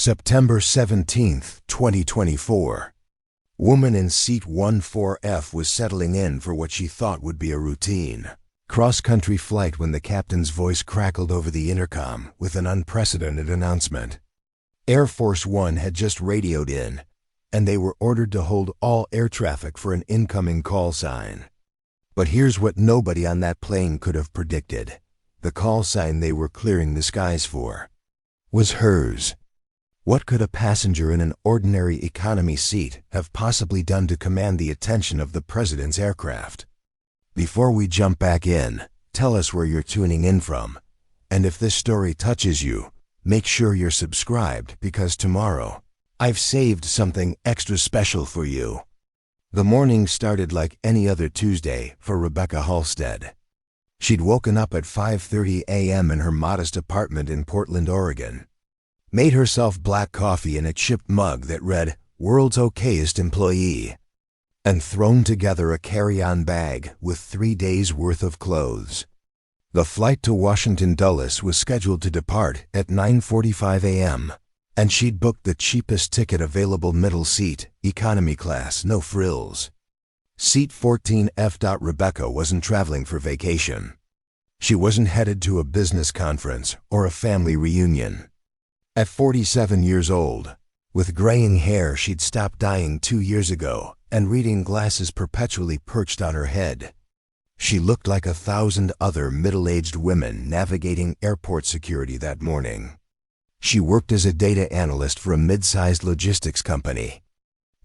September 17, 2024. Woman in seat 14F was settling in for what she thought would be a routine cross-country flight when the captain's voice crackled over the intercom with an unprecedented announcement. Air Force One had just radioed in, and they were ordered to hold all air traffic for an incoming call sign. But here's what nobody on that plane could have predicted. The call sign they were clearing the skies for was hers. What could a passenger in an ordinary economy seat have possibly done to command the attention of the president's aircraft? Before we jump back in, tell us where you're tuning in from. And if this story touches you, make sure you're subscribed because tomorrow, I've saved something extra special for you. The morning started like any other Tuesday for Rebecca Halstead. She'd woken up at 5:30 a.m. in her modest apartment in Portland, Oregon, made herself black coffee in a chipped mug that read, "World's Okayest Employee," and thrown together a carry-on bag with 3 days' worth of clothes. The flight to Washington Dulles was scheduled to depart at 9:45 a.m., and she'd booked the cheapest ticket available, middle seat, economy class, no frills. Seat 14F. Rebecca wasn't traveling for vacation. She wasn't headed to a business conference or a family reunion. At 47 years old, with graying hair she'd stopped dyeing 2 years ago and reading glasses perpetually perched on her head, she looked like 1,000 other middle-aged women navigating airport security that morning. She worked as a data analyst for a mid-sized logistics company,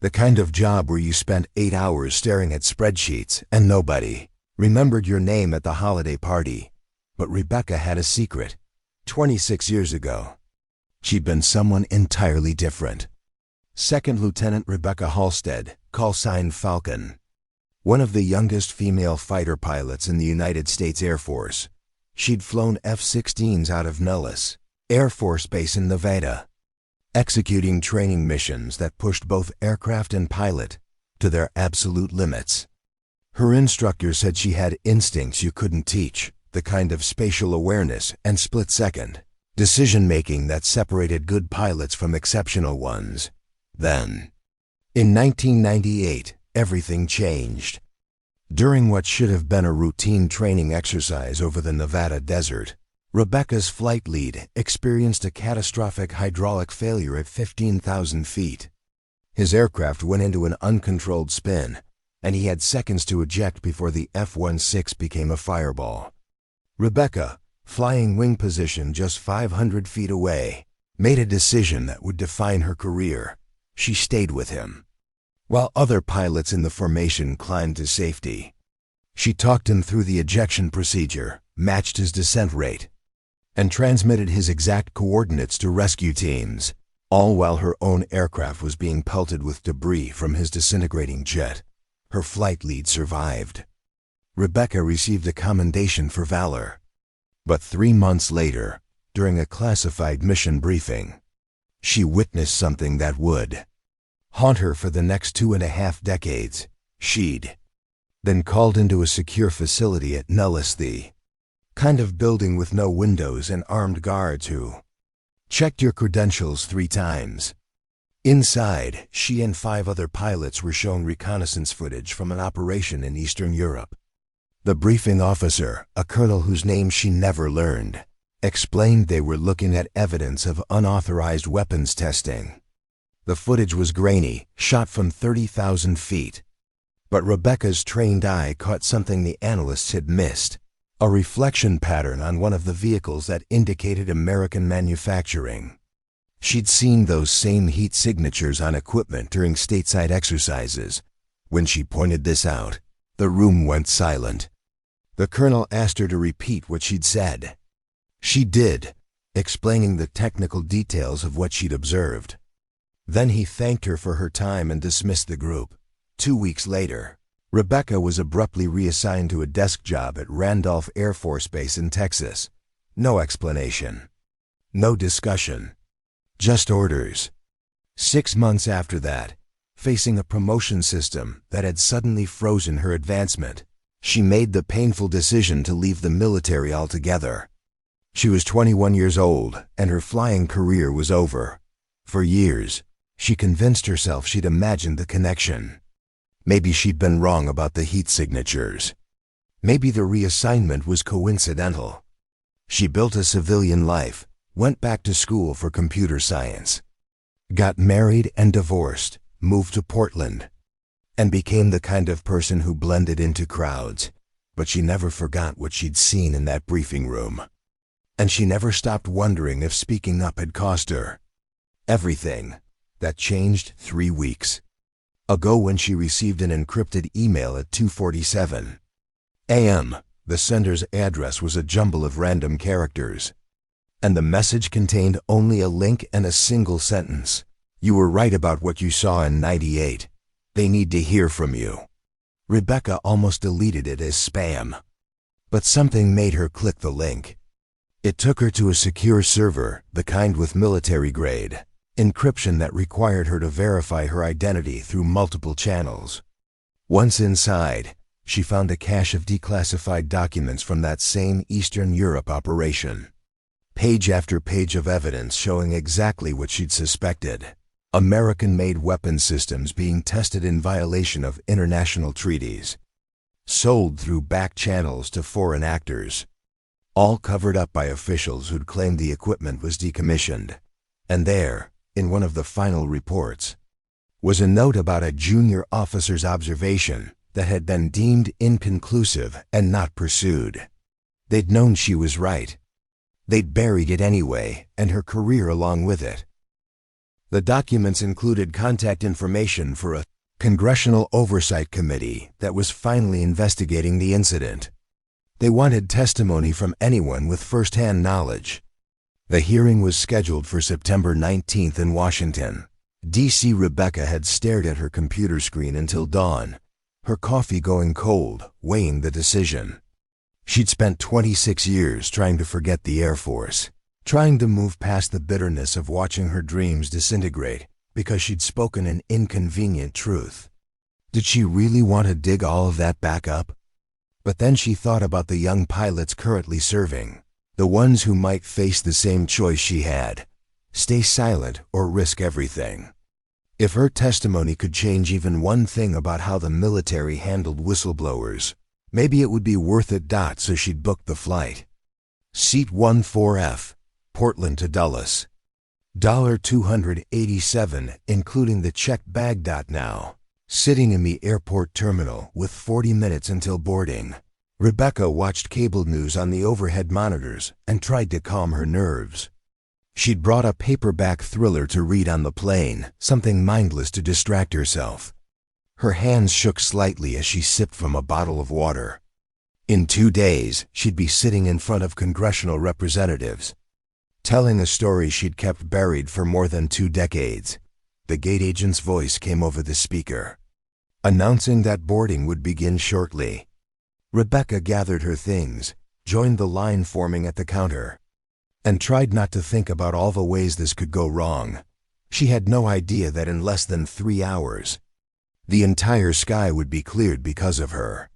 the kind of job where you spent 8 hours staring at spreadsheets and nobody remembered your name at the holiday party. But Rebecca had a secret. 26 years ago, she'd been someone entirely different. Second Lieutenant Rebecca Halstead, call sign Falcon, one of the youngest female fighter pilots in the United States Air Force. She'd flown F-16s out of Nellis Air Force Base in Nevada, executing training missions that pushed both aircraft and pilot to their absolute limits. Her instructor said she had instincts you couldn't teach, the kind of spatial awareness and split-second decision-making that separated good pilots from exceptional ones. Then, in 1998, everything changed. During what should have been a routine training exercise over the Nevada desert, Rebecca's flight lead experienced a catastrophic hydraulic failure at 15,000 feet. His aircraft went into an uncontrolled spin, and he had seconds to eject before the F-16 became a fireball. Rebecca, flying wing position just 500 feet away, made a decision that would define her career. She stayed with him, while other pilots in the formation climbed to safety. She talked him through the ejection procedure, matched his descent rate, and transmitted his exact coordinates to rescue teams, all while her own aircraft was being pelted with debris from his disintegrating jet. Her flight lead survived. Rebecca received a commendation for valor. But 3 months later, during a classified mission briefing, she witnessed something that would haunt her for the next 2.5 decades. She'd been called into a secure facility at Nellis, the kind of building with no windows and armed guards who checked your credentials 3 times. Inside, she and 5 other pilots were shown reconnaissance footage from an operation in Eastern Europe. The briefing officer, a colonel whose name she never learned, explained they were looking at evidence of unauthorized weapons testing. The footage was grainy, shot from 30,000 feet. But Rebecca's trained eye caught something the analysts had missed, a reflection pattern on one of the vehicles that indicated American manufacturing. She'd seen those same heat signatures on equipment during stateside exercises. When she pointed this out, the room went silent. The colonel asked her to repeat what she'd said. She did, explaining the technical details of what she'd observed. Then he thanked her for her time and dismissed the group. 2 weeks later, Rebecca was abruptly reassigned to a desk job at Randolph Air Force Base in Texas. No explanation. No discussion. Just orders. 6 months after that, facing a promotion system that had suddenly frozen her advancement, she made the painful decision to leave the military altogether. She was 21 years old, and her flying career was over. For years, she convinced herself she'd imagined the connection. Maybe she'd been wrong about the heat signatures. Maybe the reassignment was coincidental. She built a civilian life, went back to school for computer science, got married and divorced, moved to Portland, and became the kind of person who blended into crowds. But she never forgot what she'd seen in that briefing room. And she never stopped wondering if speaking up had cost her everything. That changed 3 weeks ago when she received an encrypted email at 2:47 a.m. The sender's address was a jumble of random characters, and the message contained only a link and a single sentence. "You were right about what you saw in '98. They need to hear from you." Rebecca almost deleted it as spam. But something made her click the link. It took her to a secure server, the kind with military-grade encryption that required her to verify her identity through multiple channels. Once inside, she found a cache of declassified documents from that same Eastern Europe operation. Page after page of evidence showing exactly what she'd suspected. American-made weapon systems being tested in violation of international treaties. Sold through back channels to foreign actors. All covered up by officials who'd claimed the equipment was decommissioned. And there, in one of the final reports, was a note about a junior officer's observation that had been deemed inconclusive and not pursued. They'd known she was right. They'd buried it anyway, and her career along with it. The documents included contact information for a Congressional Oversight Committee that was finally investigating the incident. They wanted testimony from anyone with first-hand knowledge. The hearing was scheduled for September 19th in Washington, D.C. Rebecca had stared at her computer screen until dawn, her coffee going cold, weighing the decision. She'd spent 26 years trying to forget the Air Force, trying to move past the bitterness of watching her dreams disintegrate because she'd spoken an inconvenient truth. Did she really want to dig all of that back up? But then she thought about the young pilots currently serving, the ones who might face the same choice she had: stay silent or risk everything. If her testimony could change even one thing about how the military handled whistleblowers, maybe it would be worth it. So she'd booked the flight. Seat 14F, Portland to Dulles. $287, including the checked bag. Now, sitting in the airport terminal with 40 minutes until boarding, Rebecca watched cable news on the overhead monitors and tried to calm her nerves. She'd brought a paperback thriller to read on the plane, something mindless to distract herself. Her hands shook slightly as she sipped from a bottle of water. In 2 days, she'd be sitting in front of congressional representatives, telling a story she'd kept buried for more than 2 decades. The gate agent's voice came over the speaker, announcing that boarding would begin shortly. Rebecca gathered her things, joined the line forming at the counter, and tried not to think about all the ways this could go wrong. She had no idea that in less than 3 hours, the entire sky would be cleared because of her.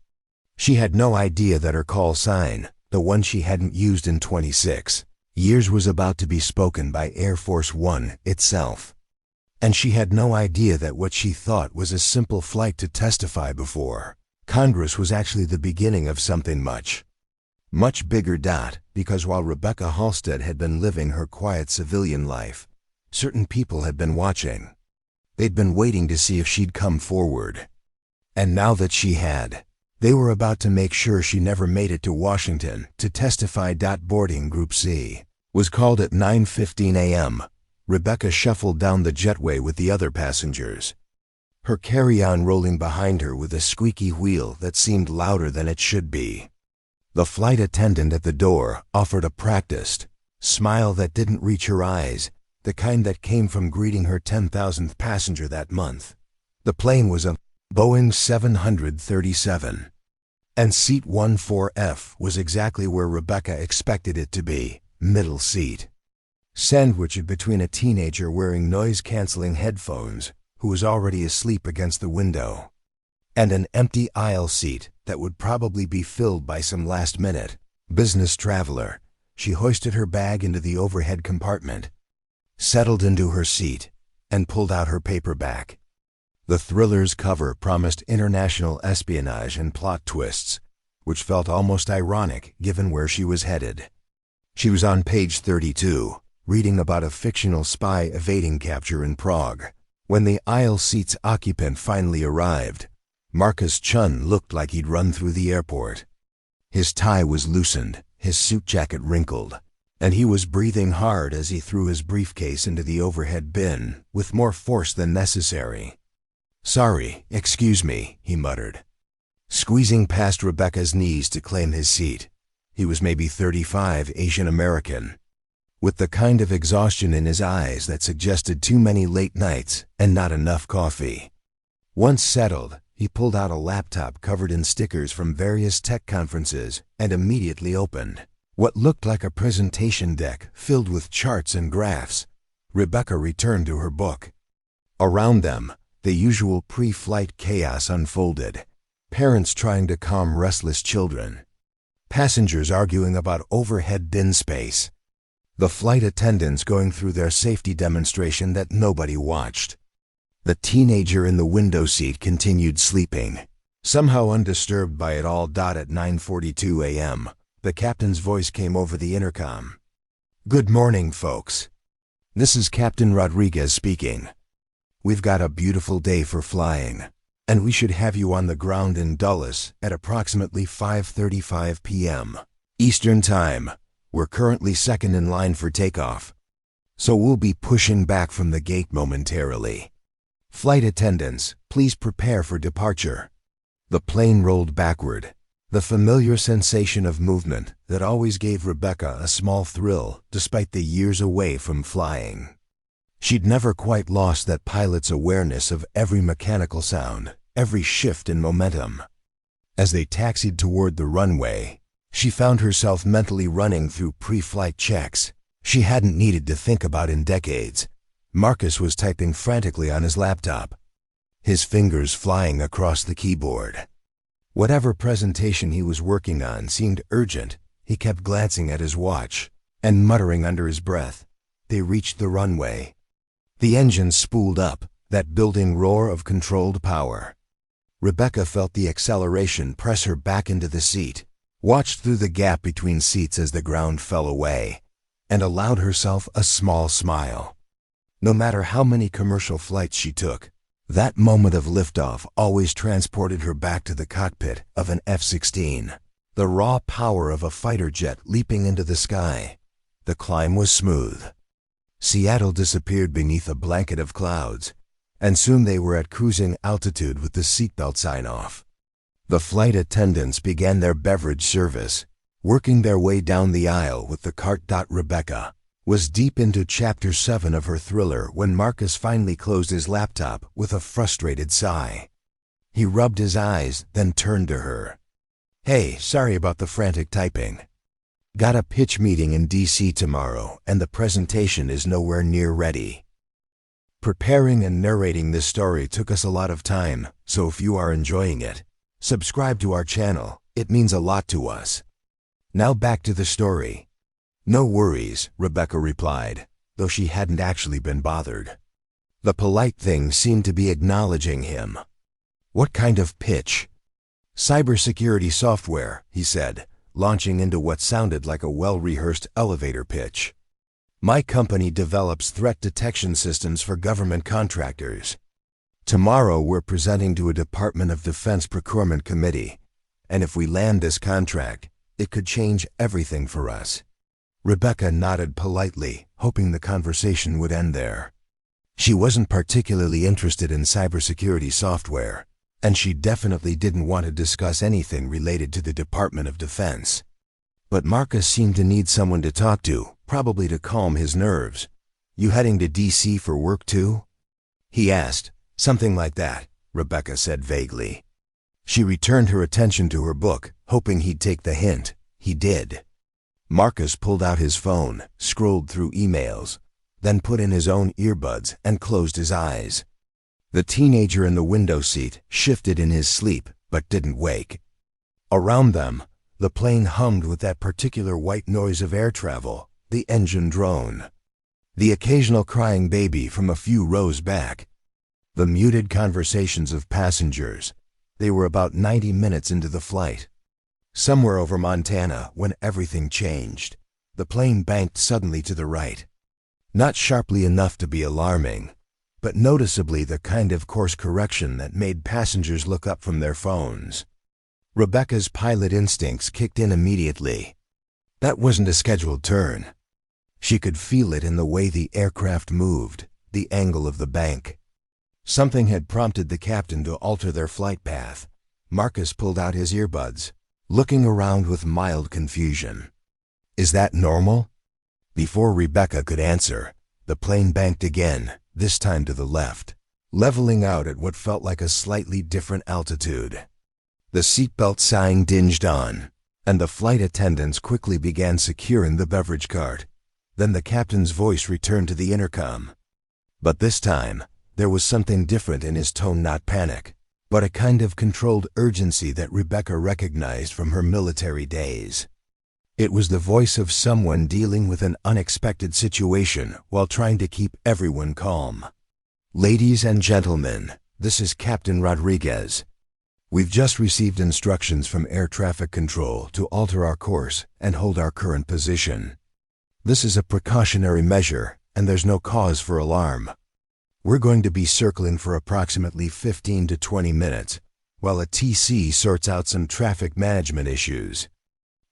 She had no idea that her call sign, the one she hadn't used in 26 years, was about to be spoken by Air Force One itself. And she had no idea that what she thought was a simple flight to testify before Congress was actually the beginning of something much bigger. Because while Rebecca Halstead had been living her quiet civilian life, certain people had been watching. They'd been waiting to see if she'd come forward. And now that she had, they were about to make sure she never made it to Washington to testify. Boarding Group C was called at 9:15 a.m. Rebecca shuffled down the jetway with the other passengers, her carry-on rolling behind her with a squeaky wheel that seemed louder than it should be. The flight attendant at the door offered a practiced smile that didn't reach her eyes, the kind that came from greeting her 10,000th passenger that month. The plane was a Boeing 737, and seat 14F was exactly where Rebecca expected it to be, middle seat, sandwiched between a teenager wearing noise-canceling headphones who was already asleep against the window, and an empty aisle seat that would probably be filled by some last-minute business traveler. She hoisted her bag into the overhead compartment settled into her seat, and pulled out her paperback. The thriller's cover promised international espionage and plot twists, which felt almost ironic given where she was headed. She was on page 32, reading about a fictional spy evading capture in Prague. When the aisle seat's occupant finally arrived, Marcus Chun looked like he'd run through the airport. His tie was loosened, his suit jacket wrinkled, and he was breathing hard as he threw his briefcase into the overhead bin with more force than necessary. "Sorry, excuse me," he muttered, squeezing past Rebecca's knees to claim his seat. He was maybe 35, Asian American, with the kind of exhaustion in his eyes that suggested too many late nights and not enough coffee. Once settled, he pulled out a laptop covered in stickers from various tech conferences and immediately opened what looked like a presentation deck filled with charts and graphs. Rebecca returned to her book. Around them, the usual pre-flight chaos unfolded. Parents trying to calm restless children. Passengers arguing about overhead bin space. The flight attendants going through their safety demonstration that nobody watched. The teenager in the window seat continued sleeping, somehow undisturbed by it all. At 9:42 a.m., the captain's voice came over the intercom. "Good morning, folks. This is Captain Rodriguez speaking. We've got a beautiful day for flying, and we should have you on the ground in Dulles at approximately 5:35 p.m. Eastern Time. We're currently second in line for takeoff, so we'll be pushing back from the gate momentarily. Flight attendants, please prepare for departure." The plane rolled backward, the familiar sensation of movement that always gave Rebecca a small thrill despite the years away from flying. She'd never quite lost that pilot's awareness of every mechanical sound, every shift in momentum. As they taxied toward the runway, she found herself mentally running through pre-flight checks she hadn't needed to think about in decades. Marcus was typing frantically on his laptop, his fingers flying across the keyboard. Whatever presentation he was working on seemed urgent. He kept glancing at his watch and muttering under his breath. They reached the runway. The engine spooled up, that building roar of controlled power. Rebecca felt the acceleration press her back into the seat, watched through the gap between seats as the ground fell away, and allowed herself a small smile. No matter how many commercial flights she took, that moment of liftoff always transported her back to the cockpit of an F-16, the raw power of a fighter jet leaping into the sky. The climb was smooth. Seattle disappeared beneath a blanket of clouds, and soon they were at cruising altitude with the seatbelt sign off. The flight attendants began their beverage service, working their way down the aisle with the cart. Rebecca was deep into Chapter 7 of her thriller when Marcus finally closed his laptop with a frustrated sigh. He rubbed his eyes, then turned to her. "Hey, sorry about the frantic typing. Got a pitch meeting in D.C. tomorrow, and the presentation is nowhere near ready." Preparing and narrating this story took us a lot of time, so if you are enjoying it, subscribe to our channel. It means a lot to us. Now back to the story. "No worries," Rebecca replied, though she hadn't actually been bothered. The polite thing seemed to be acknowledging him. "What kind of pitch?" "Cybersecurity software," he said, launching into what sounded like a well-rehearsed elevator pitch. "My company develops threat detection systems for government contractors. Tomorrow we're presenting to a Department of Defense procurement committee, and if we land this contract, it could change everything for us." Rebecca nodded politely, hoping the conversation would end there. She wasn't particularly interested in cybersecurity software, and she definitely didn't want to discuss anything related to the Department of Defense. But Marcus seemed to need someone to talk to, probably to calm his nerves. "You heading to D.C. for work too?" he asked. "Something like that," Rebecca said vaguely. She returned her attention to her book, hoping he'd take the hint. He did. Marcus pulled out his phone, scrolled through emails, then put in his own earbuds and closed his eyes. The teenager in the window seat shifted in his sleep, but didn't wake. Around them, the plane hummed with that particular white noise of air travel, the engine drone. The occasional crying baby from a few rows back. The muted conversations of passengers. They were about 90 minutes into the flight. Somewhere over Montana, when everything changed, the plane banked suddenly to the right. Not sharply enough to be alarming, but noticeably the kind of course correction that made passengers look up from their phones. Rebecca's pilot instincts kicked in immediately. That wasn't a scheduled turn. She could feel it in the way the aircraft moved, the angle of the bank. Something had prompted the captain to alter their flight path. Marcus pulled out his earbuds, looking around with mild confusion. Is that normal? Before Rebecca could answer, the plane banked again, this time to the left, leveling out at what felt like a slightly different altitude. The seatbelt sign dinged on, and the flight attendants quickly began securing the beverage cart. Then the captain's voice returned to the intercom. But this time, there was something different in his tone, not panic, but a kind of controlled urgency that Rebecca recognized from her military days. It was the voice of someone dealing with an unexpected situation while trying to keep everyone calm. Ladies and gentlemen, this is Captain Rodriguez. We've just received instructions from air traffic control to alter our course and hold our current position. This is a precautionary measure, and there's no cause for alarm. We're going to be circling for approximately 15 to 20 minutes, while a TC sorts out some traffic management issues.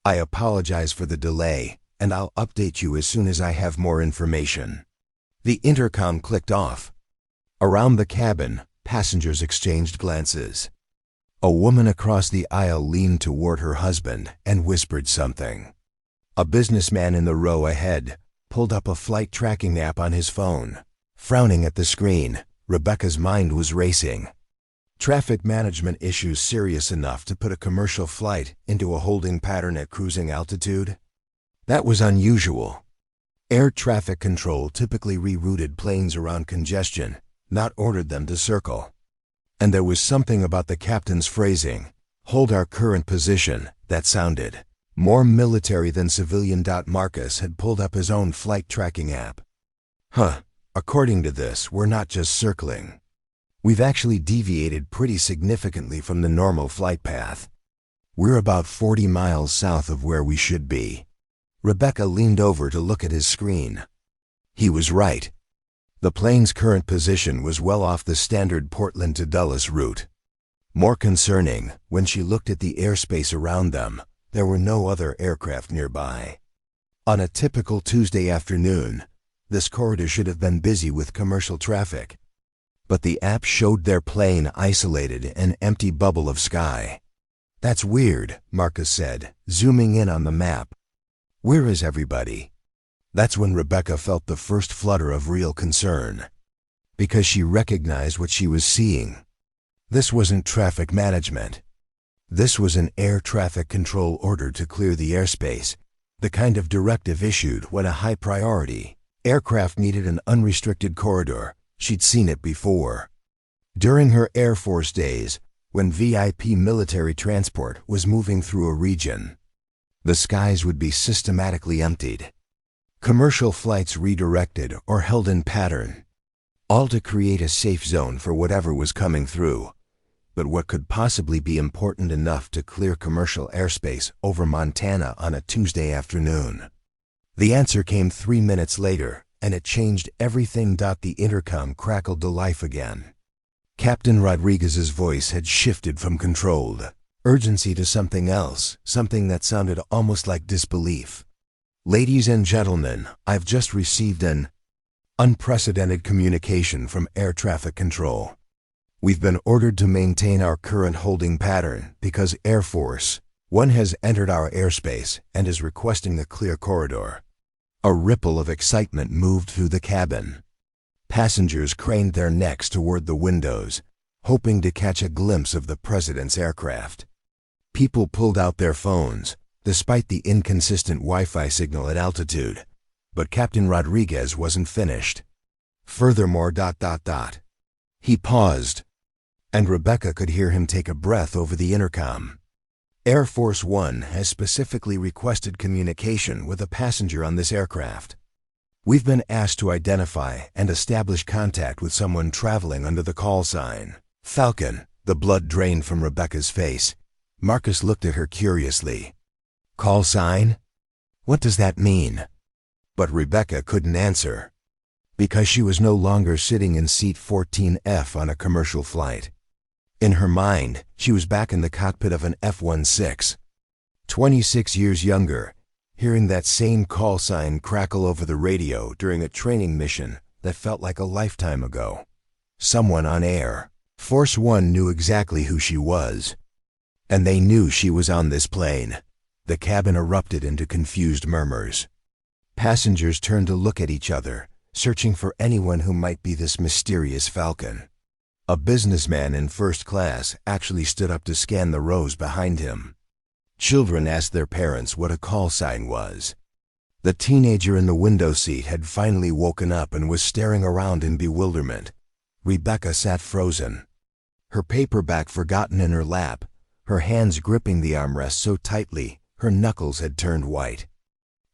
I apologize for the delay, and I'll update you as soon as I have more information. The intercom clicked off. Around the cabin, passengers exchanged glances. A woman across the aisle leaned toward her husband and whispered something. A businessman in the row ahead pulled up a flight tracking app on his phone. Frowning at the screen, Rebecca's mind was racing. Traffic management issues serious enough to put a commercial flight into a holding pattern at cruising altitude? That was unusual. Air traffic control typically rerouted planes around congestion, not ordered them to circle. And there was something about the captain's phrasing, "hold our current position," that sounded more military than civilian. Marcus had pulled up his own flight tracking app. According to this, we're not just circling. We've actually deviated pretty significantly from the normal flight path. We're about 40 miles south of where we should be. Rebecca leaned over to look at his screen. He was right. The plane's current position was well off the standard Portland to Dulles route. More concerning, when she looked at the airspace around them, there were no other aircraft nearby. On a typical Tuesday afternoon, this corridor should have been busy with commercial traffic. But the app showed their plane isolated, an empty bubble of sky. That's weird, Marcus said, zooming in on the map. Where is everybody? That's when Rebecca felt the first flutter of real concern. Because she recognized what she was seeing. This wasn't traffic management. This was an air traffic control order to clear the airspace, the kind of directive issued when a high priority aircraft needed an unrestricted corridor. She'd seen it before. During her Air Force days, when VIP military transport was moving through a region, the skies would be systematically emptied. Commercial flights redirected or held in pattern, all to create a safe zone for whatever was coming through. But what could possibly be important enough to clear commercial airspace over Montana on a Tuesday afternoon? The answer came 3 minutes later, and it changed everything. The intercom crackled to life again. Captain Rodriguez's voice had shifted from controlled urgency to something else, something that sounded almost like disbelief. Ladies and gentlemen, I've just received an unprecedented communication from air traffic control. We've been ordered to maintain our current holding pattern because Air Force One has entered our airspace and is requesting the clear corridor. A ripple of excitement moved through the cabin. Passengers craned their necks toward the windows, hoping to catch a glimpse of the president's aircraft. People pulled out their phones, despite the inconsistent Wi-Fi signal at altitude. But Captain Rodriguez wasn't finished. Furthermore, He paused, and Rebecca could hear him take a breath over the intercom. Air Force One has specifically requested communication with a passenger on this aircraft. We've been asked to identify and establish contact with someone traveling under the call sign Falcon. The blood drained from Rebecca's face. Marcus looked at her curiously. Call sign? What does that mean? But Rebecca couldn't answer, because she was no longer sitting in seat 14F on a commercial flight. In her mind, she was back in the cockpit of an F-16. 26 years younger, hearing that same call sign crackle over the radio during a training mission that felt like a lifetime ago. Someone on air. Force One knew exactly who she was. And they knew she was on this plane. The cabin erupted into confused murmurs. Passengers turned to look at each other, searching for anyone who might be this mysterious Falcon. A businessman in first class actually stood up to scan the rows behind him. Children asked their parents what a call sign was. The teenager in the window seat had finally woken up and was staring around in bewilderment. Rebecca sat frozen, her paperback forgotten in her lap, her hands gripping the armrest so tightly her knuckles had turned white.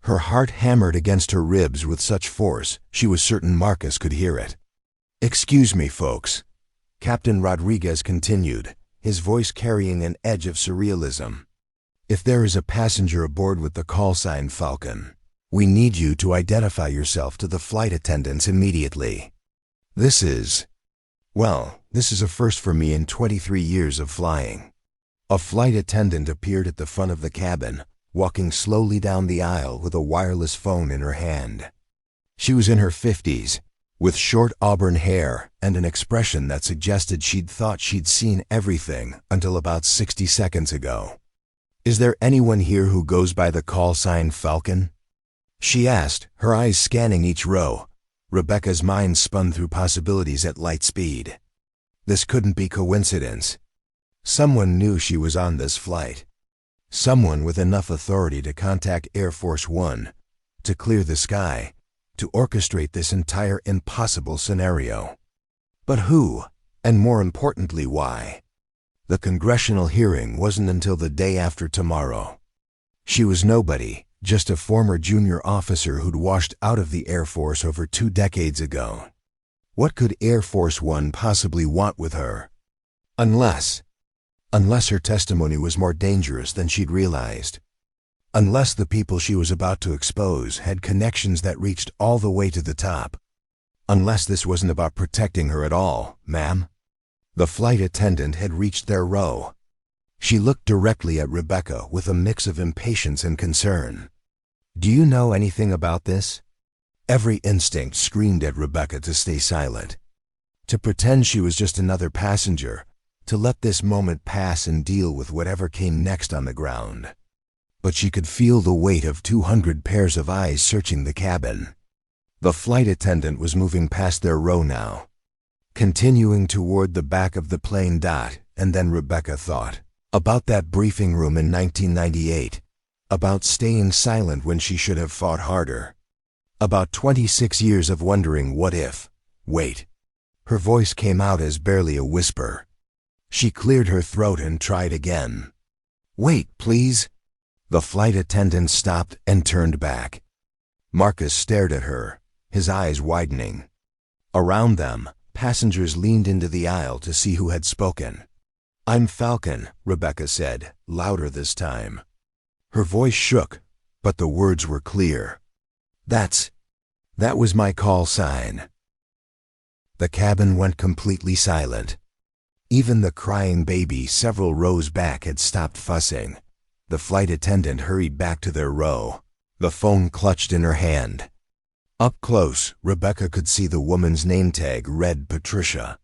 Her heart hammered against her ribs with such force she was certain Marcus could hear it. "Excuse me, folks," Captain Rodriguez continued, his voice carrying an edge of surrealism. "If there is a passenger aboard with the call sign Falcon, we need you to identify yourself to the flight attendants immediately. This is a first for me in 23 years of flying." A flight attendant appeared at the front of the cabin, walking slowly down the aisle with a wireless phone in her hand. She was in her 50s, with short auburn hair and an expression that suggested she'd thought she'd seen everything until about 60 seconds ago. "Is there anyone here who goes by the call sign Falcon?" she asked, her eyes scanning each row. Rebecca's mind spun through possibilities at light speed. This couldn't be coincidence. Someone knew she was on this flight. Someone with enough authority to contact Air Force One, to clear the sky, to orchestrate this entire impossible scenario. But who, and more importantly, why? The congressional hearing wasn't until the day after tomorrow. She was nobody, just a former junior officer who'd washed out of the Air Force over 2 decades ago. What could Air Force One possibly want with her? Unless her testimony was more dangerous than she'd realized. Unless the people she was about to expose had connections that reached all the way to the top. Unless this wasn't about protecting her at all, ma'am. The flight attendant had reached their row. She looked directly at Rebecca with a mix of impatience and concern. "Do you know anything about this?" Every instinct screamed at Rebecca to stay silent, to pretend she was just another passenger, to let this moment pass and deal with whatever came next on the ground. But she could feel the weight of 200 pairs of eyes searching the cabin. The flight attendant was moving past their row now, continuing toward the back of the plane. And then Rebecca thought about that briefing room in 1998, about staying silent when she should have fought harder, about 26 years of wondering what if. Wait. Her voice came out as barely a whisper. She cleared her throat and tried again. "Wait, please." The flight attendant stopped and turned back. Marcus stared at her, his eyes widening. Around them, passengers leaned into the aisle to see who had spoken. "I'm Falcon," Rebecca said, louder this time. Her voice shook, but the words were clear. That was my call sign." The cabin went completely silent. Even the crying baby several rows back had stopped fussing. The flight attendant hurried back to their row, the phone clutched in her hand. Up close, Rebecca could see the woman's name tag read Patricia.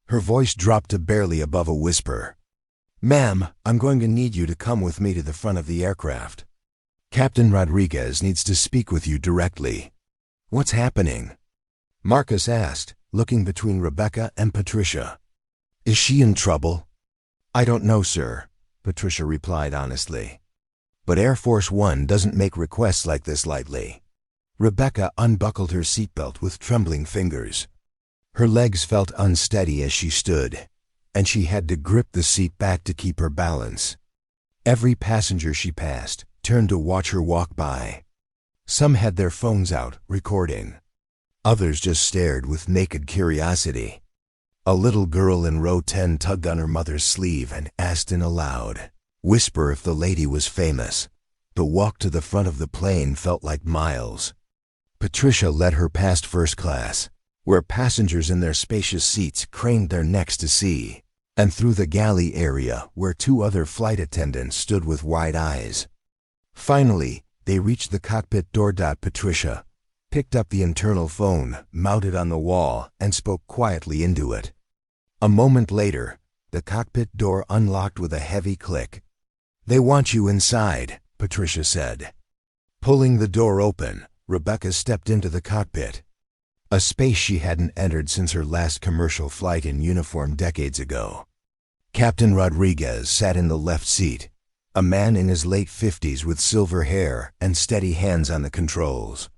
Her voice dropped to barely above a whisper. "Ma'am, I'm going to need you to come with me to the front of the aircraft. Captain Rodriguez needs to speak with you directly." "What's happening?" Marcus asked, looking between Rebecca and Patricia. "Is she in trouble?" "I don't know, sir," Patricia replied honestly. "But Air Force One doesn't make requests like this lightly." Rebecca unbuckled her seatbelt with trembling fingers. Her legs felt unsteady as she stood, and she had to grip the seat back to keep her balance. Every passenger she passed turned to watch her walk by. Some had their phones out, recording. Others just stared with naked curiosity. A little girl in row 10 tugged on her mother's sleeve and asked in a loud whisper if the lady was famous. The walk to the front of the plane felt like miles. Patricia led her past first class, where passengers in their spacious seats craned their necks to see, and through the galley area where 2 other flight attendants stood with wide eyes. Finally, they reached the cockpit door. Patricia picked up the internal phone mounted on the wall and spoke quietly into it. A moment later, the cockpit door unlocked with a heavy click. "They want you inside," Patricia said. Pulling the door open, Rebecca stepped into the cockpit, a space she hadn't entered since her last commercial flight in uniform decades ago. Captain Rodriguez sat in the left seat, a man in his late 50s with silver hair and steady hands on the controls.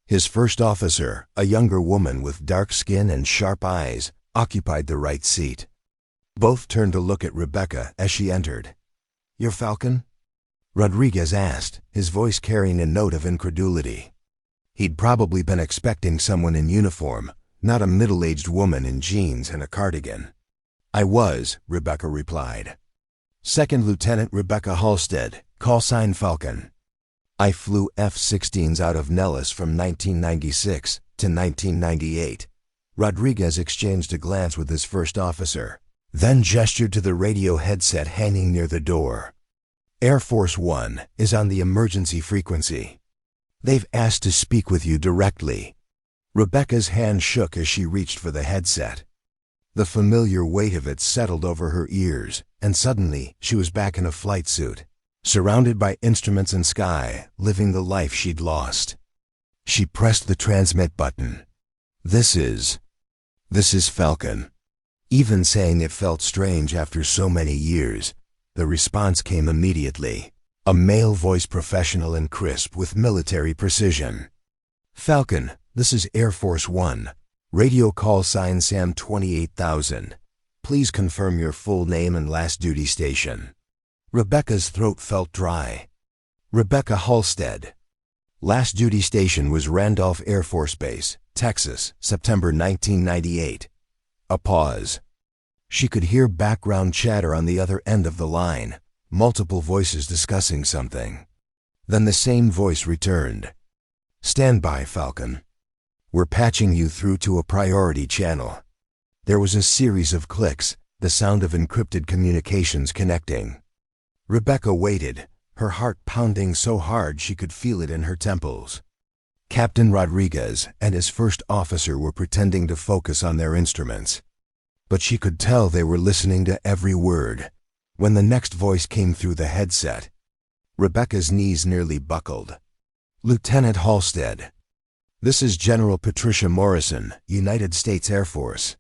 His first officer, a younger woman with dark skin and sharp eyes, occupied the right seat. Both turned to look at Rebecca as she entered. "You're Falcon?" Rodriguez asked, his voice carrying a note of incredulity. He'd probably been expecting someone in uniform, not a middle-aged woman in jeans and a cardigan. "I was," Rebecca replied. "Second Lieutenant Rebecca Halstead, call sign Falcon. I flew F-16s out of Nellis from 1996 to 1998. Rodriguez exchanged a glance with his first officer, then gestured to the radio headset hanging near the door. "Air Force One is on the emergency frequency. They've asked to speak with you directly." Rebecca's hand shook as she reached for the headset. The familiar weight of it settled over her ears, and suddenly she was back in a flight suit, surrounded by instruments and sky, living the life she'd lost. She pressed the transmit button. This is Falcon." Even saying it felt strange after so many years, the response came immediately. A male voice, professional and crisp with military precision. "Falcon, this is Air Force One. Radio call sign Sam 28000. Please confirm your full name and last duty station." Rebecca's throat felt dry. "Rebecca Halstead. Last duty station was Randolph Air Force Base, Texas, September 1998. A pause. She could hear background chatter on the other end of the line, multiple voices discussing something. Then the same voice returned. "Stand by, Falcon. We're patching you through to a priority channel." There was a series of clicks, the sound of encrypted communications connecting. Rebecca waited, her heart pounding so hard she could feel it in her temples. Captain Rodriguez and his first officer were pretending to focus on their instruments, but she could tell they were listening to every word. When the next voice came through the headset, Rebecca's knees nearly buckled. "Lieutenant Halstead. This is General Patricia Morrison, United States Air Force.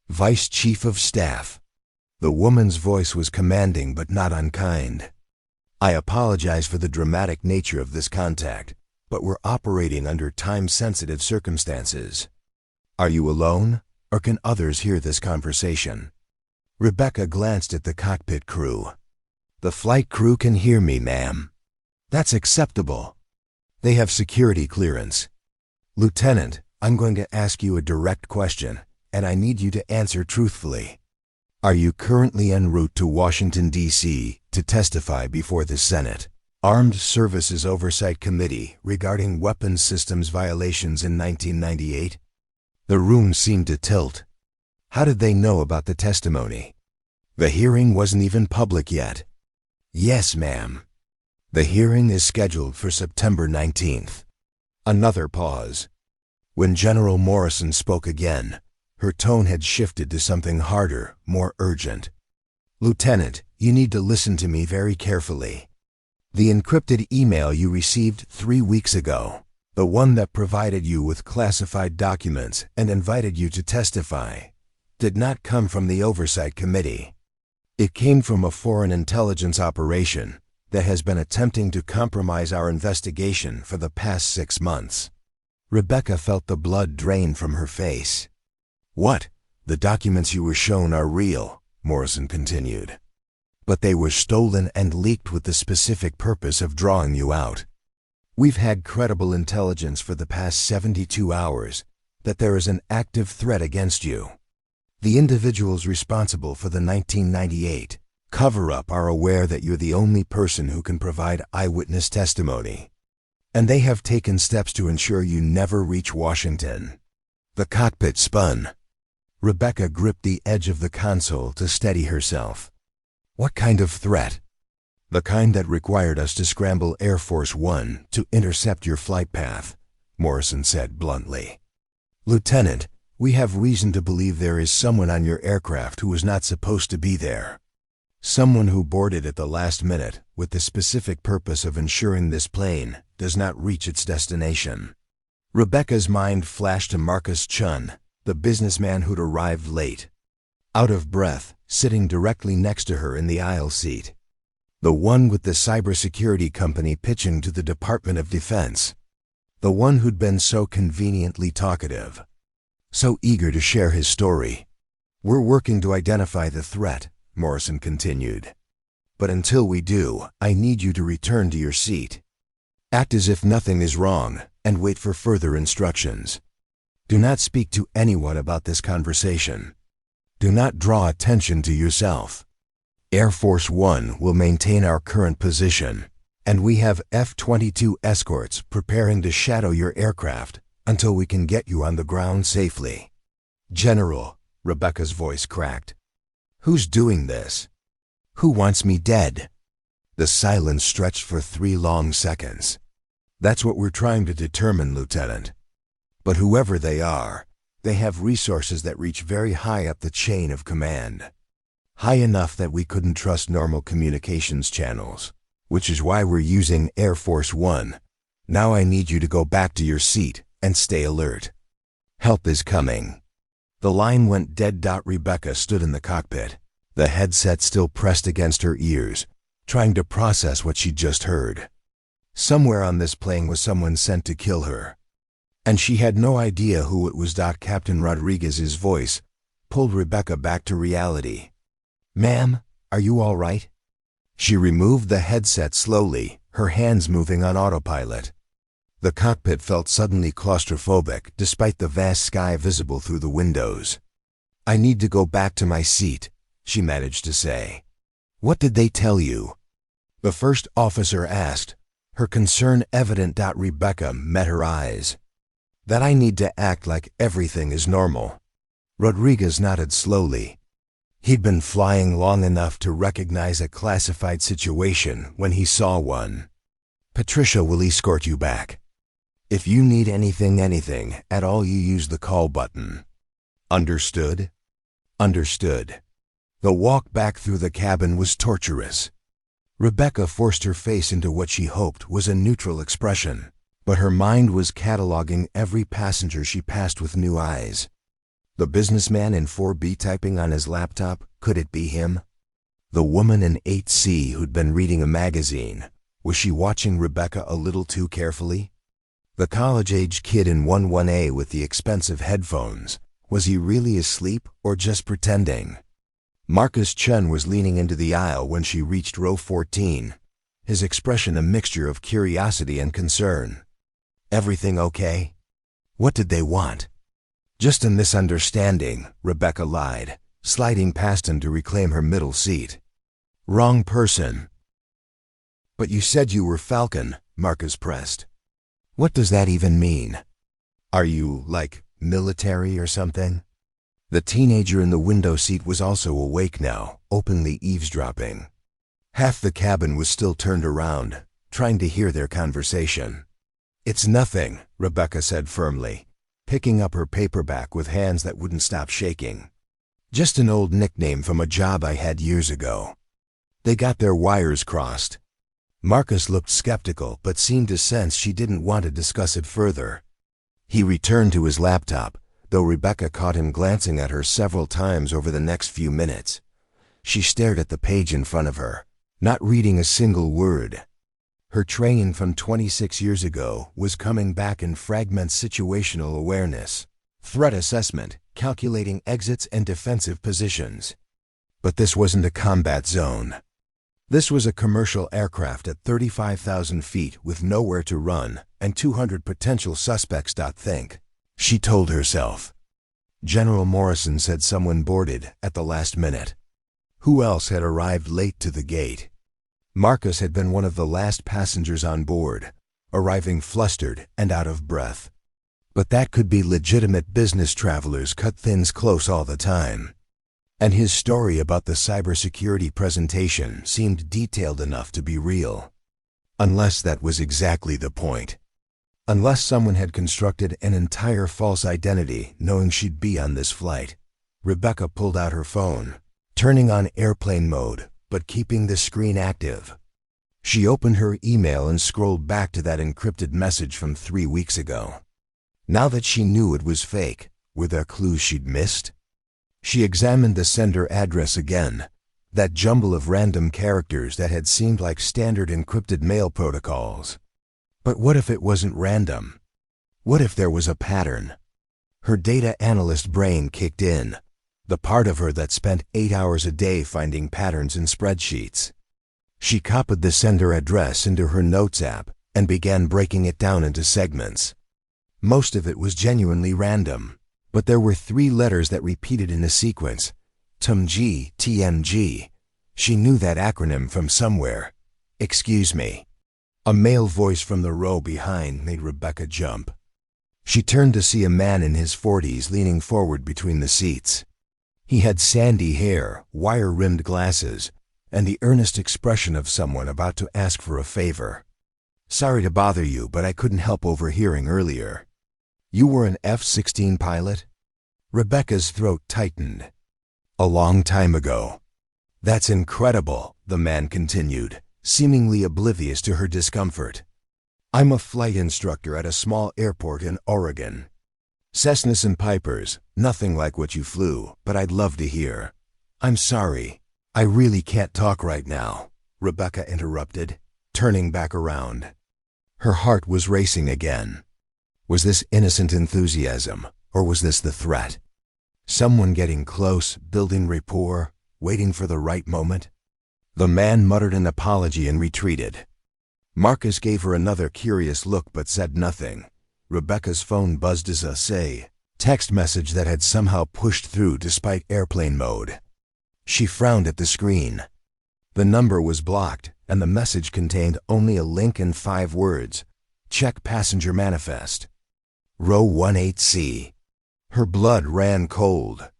Vice Chief of Staff." The woman's voice was commanding but not unkind. "I apologize for the dramatic nature of this contact, but we're operating under time-sensitive circumstances. Are you alone, or can others hear this conversation?" Rebecca glanced at the cockpit crew. "The flight crew can hear me, ma'am." "That's acceptable. They have security clearance." "Lieutenant, I'm going to ask you a direct question, and I need you to answer truthfully. Are you currently en route to Washington, D.C. to testify before the Senate Armed Services Oversight Committee regarding weapons systems violations in 1998? The room seemed to tilt. How did they know about the testimony? The hearing wasn't even public yet. "Yes, ma'am. The hearing is scheduled for September 19th. Another pause. When General Morrison spoke again, her tone had shifted to something harder, more urgent. "Lieutenant, you need to listen to me very carefully. The encrypted email you received 3 weeks ago, the one that provided you with classified documents and invited you to testify, did not come from the Oversight Committee. It came from a foreign intelligence operation that has been attempting to compromise our investigation for the past 6 months." Rebecca felt the blood drain from her face. "What? The documents you were shown are real," Morrison continued. "But they were stolen and leaked with the specific purpose of drawing you out." We've had credible intelligence for the past 72 hours that there is an active threat against you. The individuals responsible for the 1998 cover-up are aware that you're the only person who can provide eyewitness testimony, and they have taken steps to ensure you never reach Washington. The cockpit spun. Rebecca gripped the edge of the console to steady herself. What kind of threat? The kind that required us to scramble Air Force One to intercept your flight path, Morrison said bluntly. Lieutenant, we have reason to believe there is someone on your aircraft who was not supposed to be there. Someone who boarded at the last minute with the specific purpose of ensuring this plane does not reach its destination. Rebecca's mind flashed to Marcus Chun, the businessman who'd arrived late. Out of breath, sitting directly next to her in the aisle seat. The one with the cybersecurity company pitching to the Department of Defense. The one who'd been so conveniently talkative. So eager to share his story. We're working to identify the threat, Morrison continued. But until we do, I need you to return to your seat. Act as if nothing is wrong, and wait for further instructions. Do not speak to anyone about this conversation. Do not draw attention to yourself. Air Force One will maintain our current position, and we have F-22 escorts preparing to shadow your aircraft until we can get you on the ground safely. General, Rebecca's voice cracked. Who's doing this? Who wants me dead? The silence stretched for 3 long seconds. That's what we're trying to determine, Lieutenant. But whoever they are, they have resources that reach very high up the chain of command. High enough that we couldn't trust normal communications channels, which is why we're using Air Force One. Now I need you to go back to your seat and stay alert. Help is coming. The line went dead. Rebecca stood in the cockpit, the headset still pressed against her ears, trying to process what she'd just heard. Somewhere on this plane was someone sent to kill her, and she had no idea who it was. Captain Rodriguez's voice pulled Rebecca back to reality. Ma'am, are you all right? She removed the headset slowly, her hands moving on autopilot. The cockpit felt suddenly claustrophobic despite the vast sky visible through the windows. I need to go back to my seat, she managed to say. What did they tell you? The first officer asked, her concern evident. Rebecca met her eyes. That I need to act like everything is normal. Rodriguez nodded slowly. He'd been flying long enough to recognize a classified situation when he saw one. Patricia will escort you back. If you need anything at all, you use the call button. Understood? Understood. The walk back through the cabin was torturous. Rebecca forced her face into what she hoped was a neutral expression, but her mind was cataloging every passenger she passed with new eyes. The businessman in 4B typing on his laptop, could it be him? The woman in 8C who'd been reading a magazine, was she watching Rebecca a little too carefully? The college-age kid in 11A with the expensive headphones, was he really asleep or just pretending? Marcus Chun was leaning into the aisle when she reached row 14, his expression a mixture of curiosity and concern. Everything okay? What did they want? Just a misunderstanding, Rebecca lied, sliding past him to reclaim her middle seat. Wrong person. But you said you were Falcon, Marcus pressed. What does that even mean? Are you, like, military or something? The teenager in the window seat was also awake now, openly eavesdropping. Half the cabin was still turned around, trying to hear their conversation. It's nothing, Rebecca said firmly, picking up her paperback with hands that wouldn't stop shaking. Just an old nickname from a job I had years ago. They got their wires crossed. Marcus looked skeptical but seemed to sense she didn't want to discuss it further. He returned to his laptop, though Rebecca caught him glancing at her several times over the next few minutes. She stared at the page in front of her, not reading a single word. Her training from 26 years ago was coming back in fragments: situational awareness, threat assessment, calculating exits and defensive positions. But this wasn't a combat zone. This was a commercial aircraft at 35,000 feet with nowhere to run and 200 potential suspects. Think, she told herself. General Morrison said someone boarded at the last minute. Who else had arrived late to the gate? Marcus had been one of the last passengers on board, arriving flustered and out of breath. But that could be legitimate business travelers cut things close all the time. And his story about the cybersecurity presentation seemed detailed enough to be real. Unless that was exactly the point. Unless someone had constructed an entire false identity knowing she'd be on this flight. Rebecca pulled out her phone, turning on airplane mode, but keeping the screen active. She opened her email and scrolled back to that encrypted message from 3 weeks ago. Now that she knew it was fake, were there clues she'd missed? She examined the sender address again, that jumble of random characters that had seemed like standard encrypted mail protocols. But what if it wasn't random? What if there was a pattern? Her data analyst brain kicked in, the part of her that spent 8 hours a day finding patterns in spreadsheets. She copied the sender address into her Notes app and began breaking it down into segments. Most of it was genuinely random, but there were 3 letters that repeated in a sequence. TMG. She knew that acronym from somewhere. Excuse me. A male voice from the row behind made Rebecca jump. She turned to see a man in his 40s leaning forward between the seats. He had sandy hair, wire-rimmed glasses, and the earnest expression of someone about to ask for a favor. Sorry to bother you, but I couldn't help overhearing earlier. You were an F-16 pilot? Rebecca's throat tightened. A long time ago. That's incredible, the man continued, seemingly oblivious to her discomfort. I'm a flight instructor at a small airport in Oregon. Cessnas and Pipers, nothing like what you flew, but I'd love to hear. I'm sorry. I really can't talk right now, Rebecca interrupted, turning back around. Her heart was racing again. Was this innocent enthusiasm, or was this the threat? Someone getting close, building rapport, waiting for the right moment? The man muttered an apology and retreated. Marcus gave her another curious look but said nothing. Rebecca's phone buzzed as a text message that had somehow pushed through despite airplane mode. She frowned at the screen. The number was blocked, and the message contained only a link and 5 words. Check passenger manifest. Row 18C. Her blood ran cold.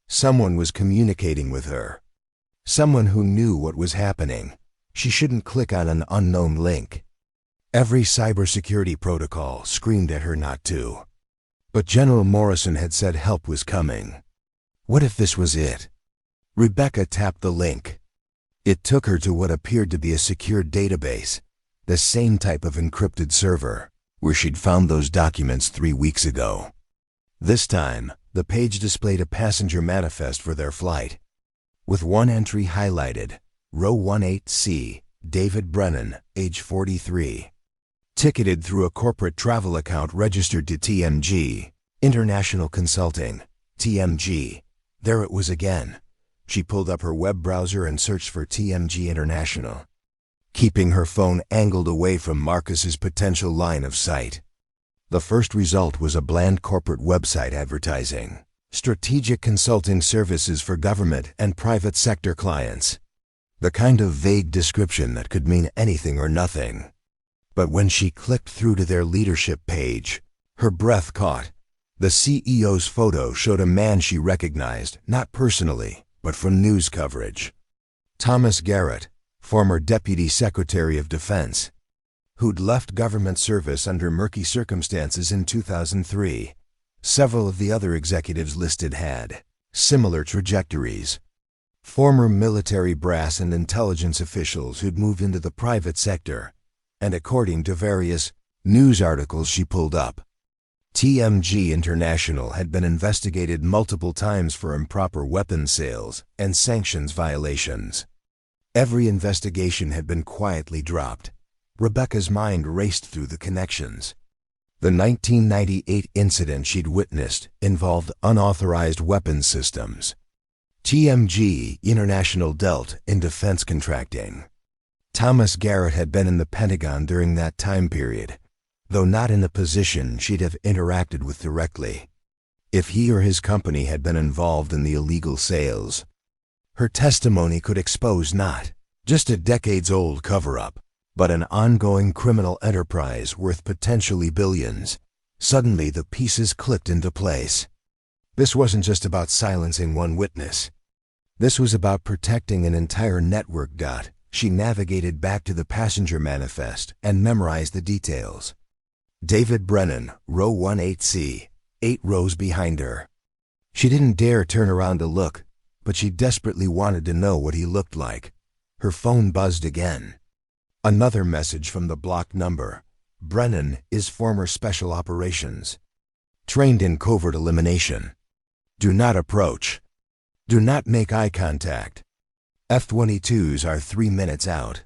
Someone was communicating with her. Someone who knew what was happening. She shouldn't click on an unknown link. Every cybersecurity protocol screamed at her not to. But General Morrison had said help was coming. What if this was it? Rebecca tapped the link. It took her to what appeared to be a secure database, the same type of encrypted server, where she'd found those documents 3 weeks ago. This time, the page displayed a passenger manifest for their flight. With one entry highlighted, Row 18C, David Brennan, age 43. Ticketed through a corporate travel account registered to TMG, International Consulting, TMG. There it was again. She pulled up her web browser and searched for TMG International, keeping her phone angled away from Marcus's potential line of sight. The first result was a bland corporate website advertising strategic consulting services for government and private sector clients. The kind of vague description that could mean anything or nothing. But when she clicked through to their leadership page, her breath caught. The CEO's photo showed a man she recognized, not personally, but from news coverage. Thomas Garrett, former Deputy Secretary of Defense, who'd left government service under murky circumstances in 2003. Several of the other executives listed had similar trajectories. Former military brass and intelligence officials who'd moved into the private sector, and according to various news articles she pulled up, TMG International had been investigated multiple times for improper weapons sales and sanctions violations. Every investigation had been quietly dropped. Rebecca's mind raced through the connections. The 1998 incident she'd witnessed involved unauthorized weapons systems. TMG International dealt in defense contracting, Thomas Garrett had been in the Pentagon during that time period, though not in a position she'd have interacted with directly. If he or his company had been involved in the illegal sales, her testimony could expose not just a decades-old cover-up, but an ongoing criminal enterprise worth potentially billions. Suddenly, the pieces clicked into place. This wasn't just about silencing one witness. This was about protecting an entire network. She navigated back to the passenger manifest and memorized the details. David Brennan, row 18C, 8 rows behind her. She didn't dare turn around to look, but she desperately wanted to know what he looked like. Her phone buzzed again. Another message from the blocked number. Brennan is former Special Operations. Trained in covert elimination. Do not approach. Do not make eye contact. F-22s are 3 minutes out.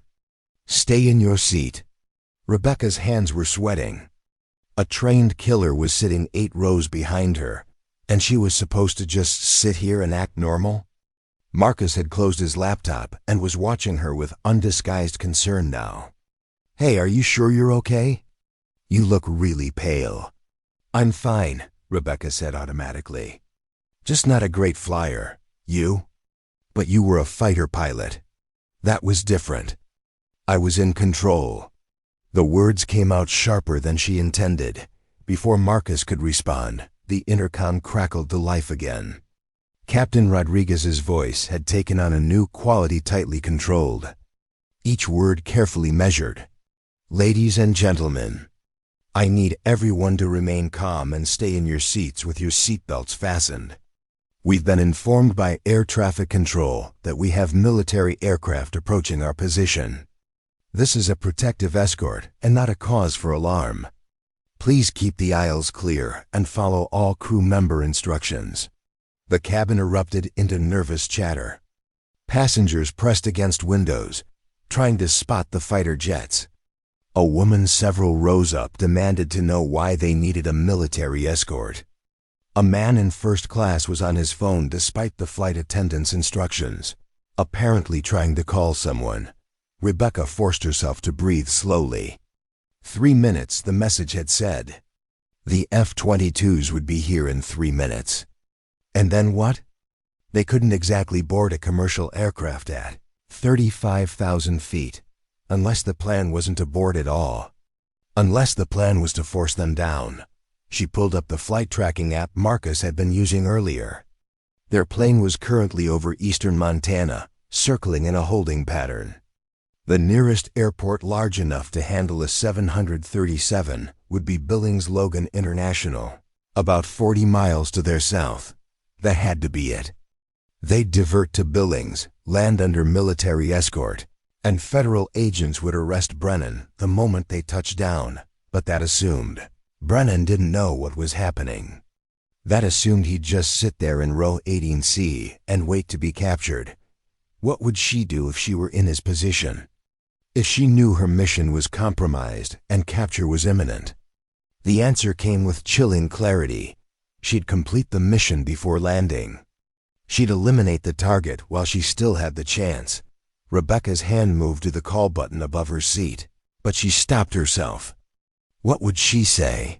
Stay in your seat. Rebecca's hands were sweating. A trained killer was sitting 8 rows behind her, and she was supposed to just sit here and act normal? Marcus had closed his laptop and was watching her with undisguised concern now. Hey, are you sure you're okay? You look really pale. I'm fine, Rebecca said automatically. Just not a great flyer. You? But you were a fighter pilot. That was different. I was in control. The words came out sharper than she intended. Before Marcus could respond, the intercom crackled to life again. Captain Rodriguez's voice had taken on a new quality, tightly controlled. Each word carefully measured. Ladies and gentlemen, I need everyone to remain calm and stay in your seats with your seatbelts fastened. We've been informed by air traffic control that we have military aircraft approaching our position. This is a protective escort and not a cause for alarm. Please keep the aisles clear and follow all crew member instructions. The cabin erupted into nervous chatter. Passengers pressed against windows, trying to spot the fighter jets. A woman several rows up demanded to know why they needed a military escort. A man in first class was on his phone despite the flight attendant's instructions, apparently trying to call someone. Rebecca forced herself to breathe slowly. 3 minutes, the message had said. The F-22s would be here in 3 minutes. And then what? They couldn't exactly board a commercial aircraft at 35,000 feet, unless the plan wasn't to board at all. Unless the plan was to force them down. She pulled up the flight tracking app Marcus had been using earlier. Their plane was currently over eastern Montana, circling in a holding pattern. The nearest airport large enough to handle a 737 would be Billings-Logan International, about 40 miles to their south. That had to be it. They'd divert to Billings, land under military escort, and federal agents would arrest Brennan the moment they touched down, but that assumed Brennan didn't know what was happening. That assumed he'd just sit there in row 18C and wait to be captured. What would she do if she were in his position? If she knew her mission was compromised and capture was imminent? The answer came with chilling clarity. She'd complete the mission before landing. She'd eliminate the target while she still had the chance. Rebecca's hand moved to the call button above her seat, but she stopped herself. What would she say?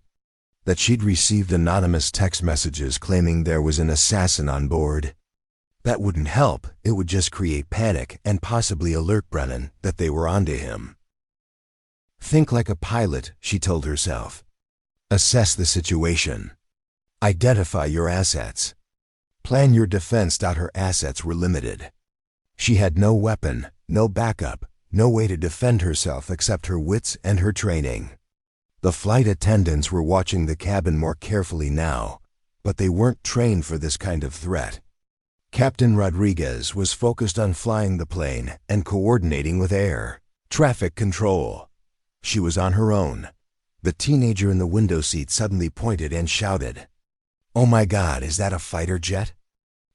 That she'd received anonymous text messages claiming there was an assassin on board? That wouldn't help. It would just create panic and possibly alert Brennan that they were onto him. Think like a pilot, she told herself. Assess the situation. Identify your assets. Plan your defense. Her assets were limited. She had no weapon, no backup, no way to defend herself except her wits and her training. The flight attendants were watching the cabin more carefully now, but they weren't trained for this kind of threat. Captain Rodriguez was focused on flying the plane and coordinating with air traffic control. She was on her own. The teenager in the window seat suddenly pointed and shouted, "Oh my God, is that a fighter jet?"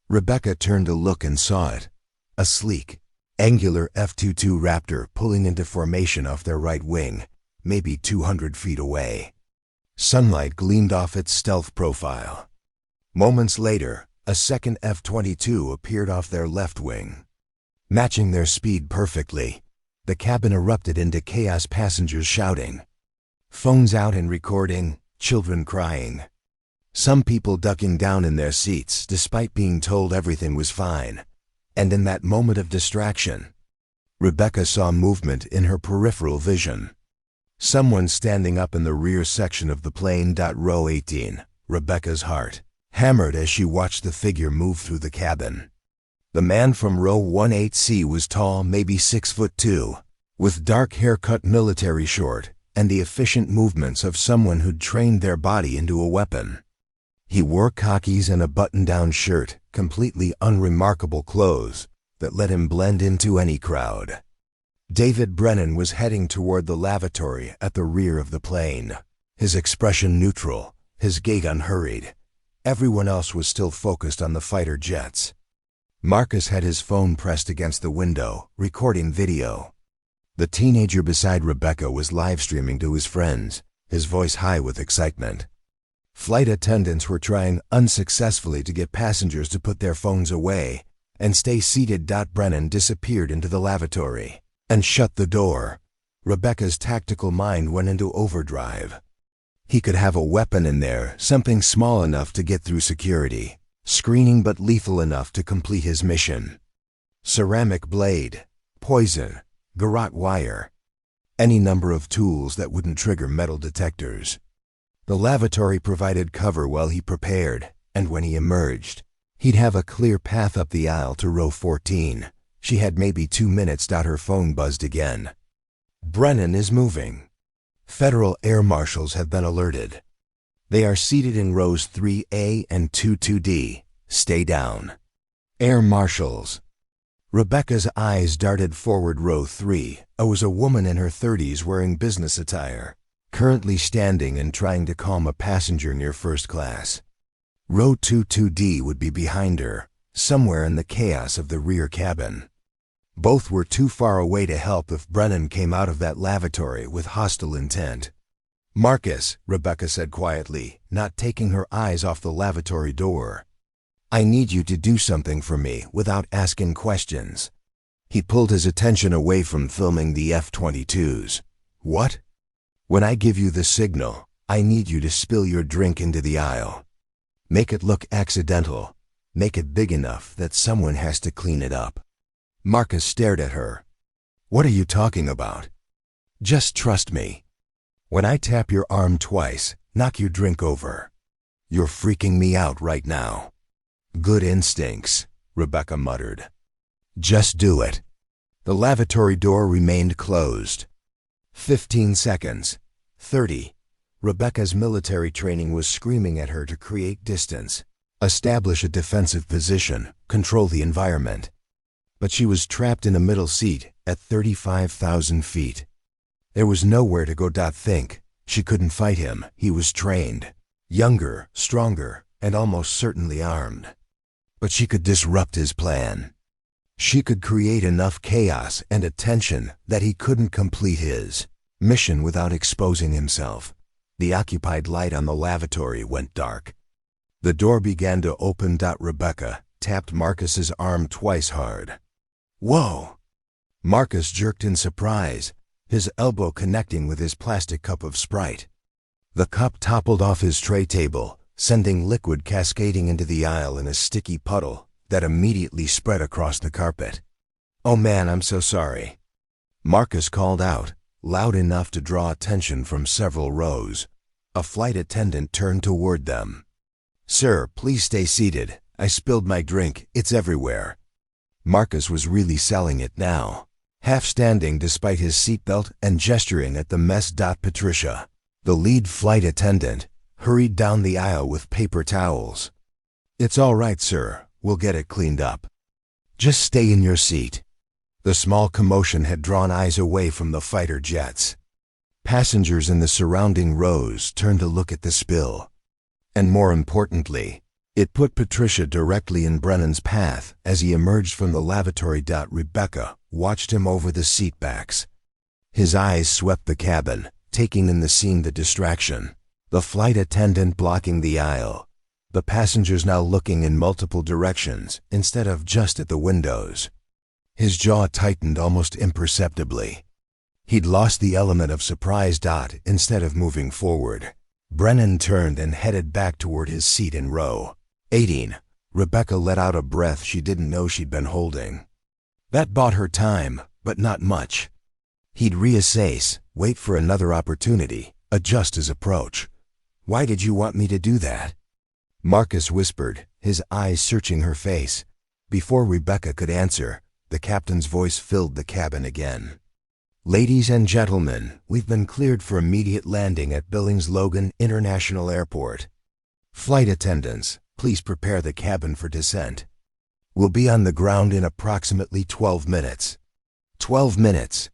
Rebecca turned to look and saw it. A sleek, angular F-22 Raptor pulling into formation off their right wing, maybe 200 feet away. Sunlight gleamed off its stealth profile. Moments later, a second F-22 appeared off their left wing. Matching their speed perfectly, The cabin erupted into chaos, passengers shouting, phones out and recording, children crying. Some people ducking down in their seats despite being told everything was fine. And in that moment of distraction, Rebecca saw movement in her peripheral vision. Someone standing up in the rear section of the plane. Row 18. Rebecca's heart hammered as she watched the figure move through the cabin. The man from row 18C was tall, maybe 6'2", with dark hair cut military short, and the efficient movements of someone who'd trained their body into a weapon. He wore khakis and a button-down shirt, completely unremarkable clothes that let him blend into any crowd. David Brennan was heading toward the lavatory at the rear of the plane, his expression neutral, his gait unhurried. Everyone else was still focused on the fighter jets. Marcus had his phone pressed against the window, recording video. The teenager beside Rebecca was live-streaming to his friends, his voice high with excitement. Flight attendants were trying unsuccessfully to get passengers to put their phones away and stay seated. Brennan disappeared into the lavatory and shut the door. Rebecca's tactical mind went into overdrive. He could have a weapon in there, something small enough to get through security, screening but lethal enough to complete his mission. Ceramic blade, poison, garrote wire, any number of tools that wouldn't trigger metal detectors. The lavatory provided cover while he prepared, and when he emerged, he'd have a clear path up the aisle to row 14. She had maybe 2 minutes. Her phone buzzed again. Brennan is moving. Federal air marshals have been alerted. They are seated in rows 3A and 22D. Stay down. Air marshals. Rebecca's eyes darted forward. Row 3 was a woman in her 30s wearing business attire, currently standing and trying to calm a passenger near first class. Row 22D would be behind her, somewhere in the chaos of the rear cabin. Both were too far away to help if Brennan came out of that lavatory with hostile intent. Marcus, Rebecca said quietly, not taking her eyes off the lavatory door. I need you to do something for me without asking questions. He pulled his attention away from filming the F-22s. What? When I give you the signal, I need you to spill your drink into the aisle. Make it look accidental. Make it big enough that someone has to clean it up. Marcus stared at her. What are you talking about? Just trust me. When I tap your arm twice, knock your drink over. You're freaking me out right now. Good instincts, Rebecca muttered. Just do it. The lavatory door remained closed. 15 seconds. 30. Rebecca's military training was screaming at her to create distance, establish a defensive position, control the environment. But she was trapped in a middle seat at 35,000 feet. There was nowhere to go. Think. She couldn't fight him. He was trained, younger, stronger, and almost certainly armed. But she could disrupt his plan. She could create enough chaos and attention that he couldn't complete his mission without exposing himself. The occupied light on the lavatory went dark. The door began to open. Rebecca tapped Marcus's arm twice hard. Whoa! Marcus jerked in surprise, his elbow connecting with his plastic cup of Sprite. The cup toppled off his tray table, sending liquid cascading into the aisle in a sticky puddle that immediately spread across the carpet. Oh man, I'm so sorry. Marcus called out, loud enough to draw attention from several rows. A flight attendant turned toward them. Sir, please stay seated. I spilled my drink. It's everywhere. Marcus was really selling it now, half standing despite his seatbelt and gesturing at the mess. Patricia, the lead flight attendant, hurried down the aisle with paper towels. It's all right, sir. We'll get it cleaned up. Just stay in your seat. The small commotion had drawn eyes away from the fighter jets. Passengers in the surrounding rows turned to look at the spill. And more importantly, it put Patricia directly in Brennan's path as he emerged from the lavatory. Rebecca watched him over the seatbacks. His eyes swept the cabin, taking in the scene, the distraction. The flight attendant blocking the aisle. The passengers now looking in multiple directions instead of just at the windows. His jaw tightened almost imperceptibly. He'd lost the element of surprise. Instead of moving forward, Brennan turned and headed back toward his seat in row 18. Rebecca let out a breath she didn't know she'd been holding. That bought her time, but not much. He'd reassess, wait for another opportunity, adjust his approach. "Why did you want me to do that?" Marcus whispered, his eyes searching her face. Before Rebecca could answer, the captain's voice filled the cabin again. "Ladies and gentlemen, we've been cleared for immediate landing at Billings Logan International Airport. Flight attendants, please prepare the cabin for descent. We'll be on the ground in approximately 12 minutes. 12 minutes.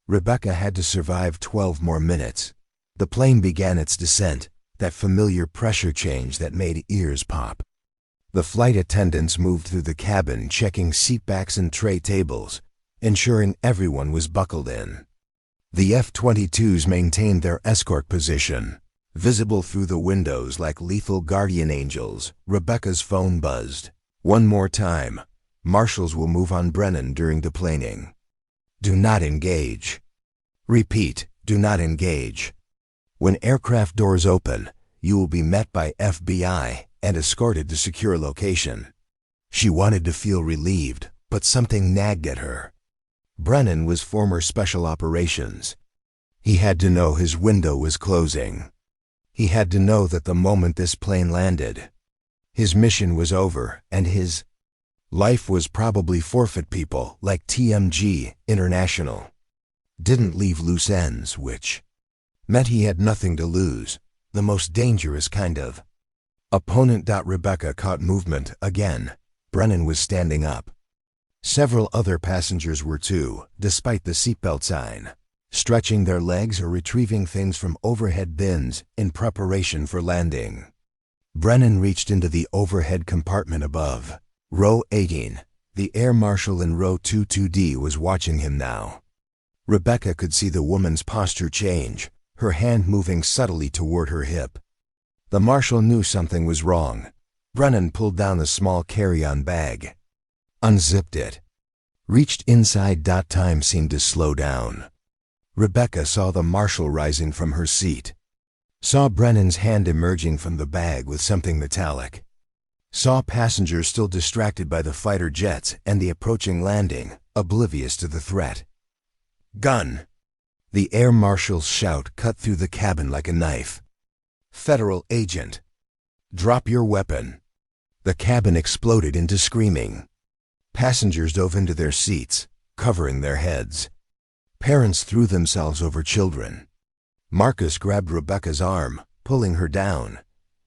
Rebecca had to survive 12 more minutes. The plane began its descent, that familiar pressure change that made ears pop. The flight attendants moved through the cabin, checking seatbacks and tray tables, ensuring everyone was buckled in. The F-22s maintained their escort position, visible through the windows like lethal guardian angels. Rebecca's phone buzzed. "One more time. Marshals will move on Brennan during deplaning. Do not engage. Repeat, do not engage. When aircraft doors open, you will be met by FBI and escorted to secure location." She wanted to feel relieved, but something nagged at her. Brennan was former Special Operations. He had to know his window was closing. He had to know that the moment this plane landed, his mission was over and his life was probably forfeit. People like TMG International didn't leave loose ends, which meant he had nothing to lose, the most dangerous kind of opponent. Rebecca caught movement again. Brennan was standing up. Several other passengers were too, despite the seatbelt sign, stretching their legs or retrieving things from overhead bins in preparation for landing. Brennan reached into the overhead compartment above. Row 18. The air marshal in row 22D was watching him now. Rebecca could see the woman's posture change, her hand moving subtly toward her hip. The marshal knew something was wrong. Brennan pulled down a small carry-on bag, unzipped it, reached inside. Time seemed to slow down. Rebecca saw the marshal rising from her seat, saw Brennan's hand emerging from the bag with something metallic, saw passengers still distracted by the fighter jets and the approaching landing, oblivious to the threat. "Gun!" The air marshal's shout cut through the cabin like a knife. "Federal agent! Drop your weapon!" The cabin exploded into screaming. Passengers dove into their seats, covering their heads. Parents threw themselves over children. Marcus grabbed Rebecca's arm, pulling her down.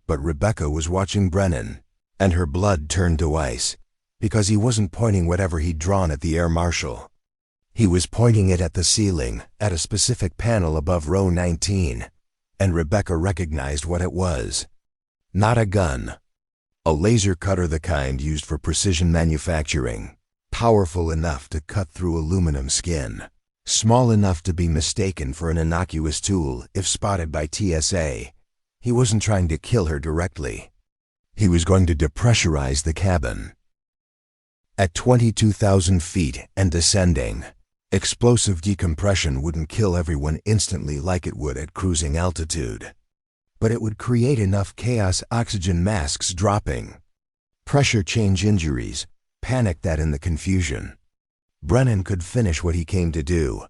But Rebecca was watching Brennan, and her blood turned to ice, because he wasn't pointing whatever he'd drawn at the air marshal. He was pointing it at the ceiling, at a specific panel above row 19, and Rebecca recognized what it was. Not a gun. A laser cutter, the kind used for precision manufacturing, powerful enough to cut through aluminum skin, small enough to be mistaken for an innocuous tool if spotted by TSA. He wasn't trying to kill her directly. He was going to depressurize the cabin. At 22,000 feet and descending, explosive decompression wouldn't kill everyone instantly like it would at cruising altitude. But it would create enough chaos, oxygen masks dropping, pressure change injuries, panic in the confusion. Brennan could finish what he came to do.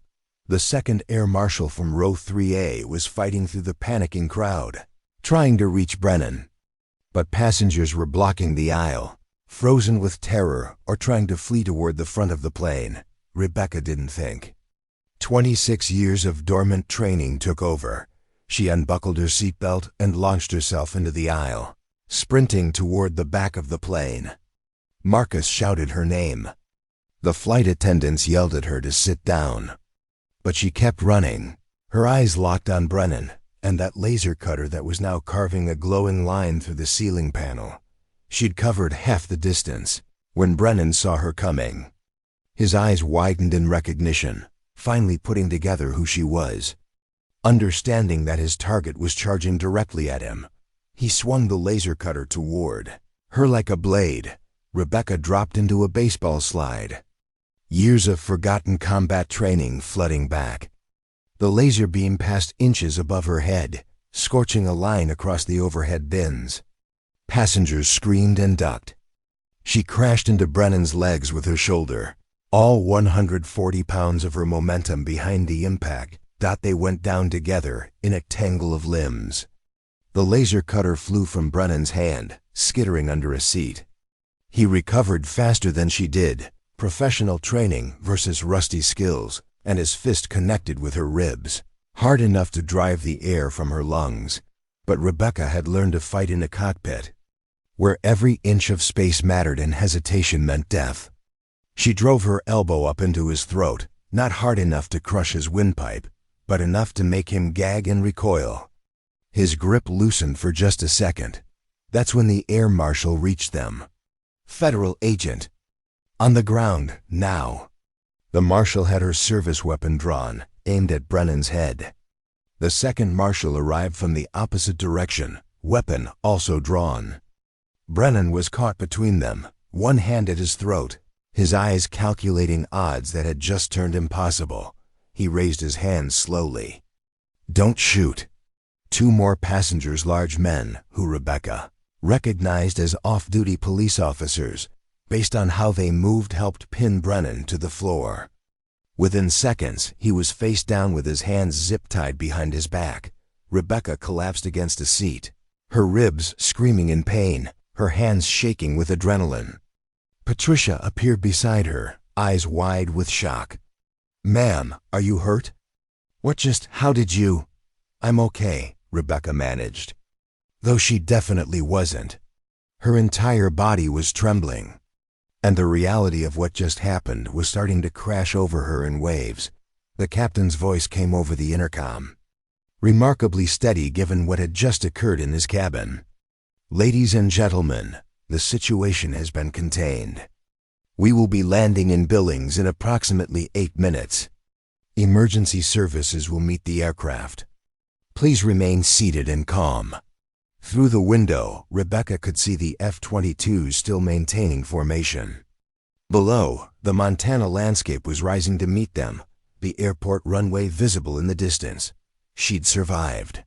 The second air marshal from row 3A was fighting through the panicking crowd, trying to reach Brennan. But passengers were blocking the aisle, frozen with terror or trying to flee toward the front of the plane. Rebecca didn't think. 26 years of dormant training took over. She unbuckled her seatbelt and launched herself into the aisle, sprinting toward the back of the plane. Marcus shouted her name. The flight attendants yelled at her to sit down. But she kept running, her eyes locked on Brennan and that laser cutter that was now carving a glowing line through the ceiling panel. She'd covered half the distance when Brennan saw her coming. His eyes widened in recognition, finally putting together who she was. Understanding that his target was charging directly at him, he swung the laser cutter toward her like a blade. Rebecca dropped into a baseball slide. Years of forgotten combat training flooding back. The laser beam passed inches above her head, scorching a line across the overhead bins. Passengers screamed and ducked. She crashed into Brennan's legs with her shoulder. All 140 pounds of her momentum behind the impact, they went down together in a tangle of limbs. The laser cutter flew from Brennan's hand, skittering under a seat. He recovered faster than she did, professional training versus rusty skills, and his fist connected with her ribs, hard enough to drive the air from her lungs. But Rebecca had learned to fight in a cockpit, where every inch of space mattered and hesitation meant death. She drove her elbow up into his throat, not hard enough to crush his windpipe, but enough to make him gag and recoil. His grip loosened for just a second. That's when the air marshal reached them. Federal agent. On the ground, now. The marshal had her service weapon drawn, aimed at Brennan's head. The second marshal arrived from the opposite direction, weapon also drawn. Brennan was caught between them, one hand at his throat, his eyes calculating odds that had just turned impossible. He raised his hand slowly. "Don't shoot." Two more passengers, large men, who Rebecca recognized as off-duty police officers, based on how they moved, helped pin Brennan to the floor. Within seconds, he was face down with his hands zip-tied behind his back. Rebecca collapsed against a seat, her ribs screaming in pain, her hands shaking with adrenaline. Patricia appeared beside her, eyes wide with shock. "Ma'am, are you hurt?" How did you?" "I'm okay," Rebecca managed. Though she definitely wasn't. Her entire body was trembling. And the reality of what just happened was starting to crash over her in waves. The captain's voice came over the intercom, remarkably steady given what had just occurred in his cabin. "Ladies and gentlemen, the situation has been contained. We will be landing in Billings in approximately 8 minutes. Emergency services will meet the aircraft. Please remain seated and calm." Through the window, Rebecca could see the F-22s still maintaining formation. Below, the Montana landscape was rising to meet them, the airport runway visible in the distance. She'd survived.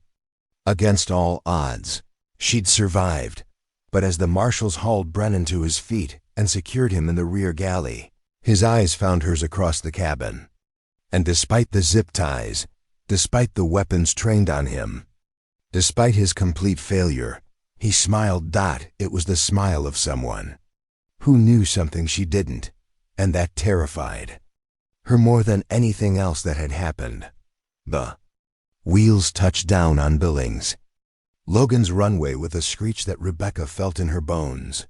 Against all odds, she'd survived. But as the marshals hauled Brennan to his feet and secured him in the rear galley, his eyes found hers across the cabin. And despite the zip ties, despite the weapons trained on him, despite his complete failure, he smiled. It was the smile of someone who knew something she didn't, and that terrified her more than anything else that had happened. The wheels touched down on Billings, Logan's runway, with a screech that Rebecca felt in her bones.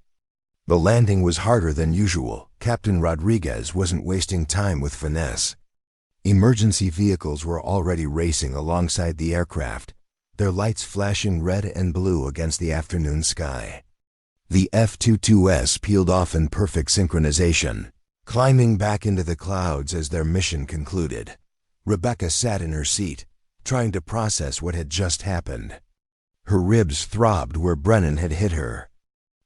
The landing was harder than usual. Captain Rodriguez wasn't wasting time with finesse. Emergency vehicles were already racing alongside the aircraft, their lights flashing red and blue against the afternoon sky. The F-22s peeled off in perfect synchronization, climbing back into the clouds as their mission concluded. Rebecca sat in her seat, trying to process what had just happened. Her ribs throbbed where Brennan had hit her.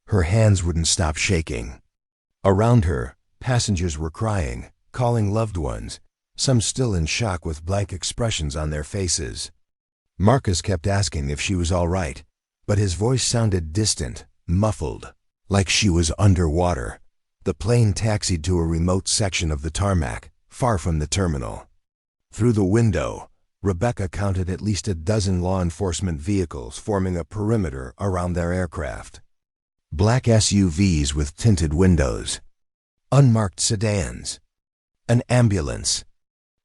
Her hands wouldn't stop shaking. Around her, passengers were crying, calling loved ones, some still in shock with blank expressions on their faces. Marcus kept asking if she was all right, but his voice sounded distant, muffled, like she was underwater. The plane taxied to a remote section of the tarmac, far from the terminal. Through the window, Rebecca counted at least a dozen law enforcement vehicles forming a perimeter around their aircraft. Black SUVs with tinted windows, unmarked sedans, an ambulance,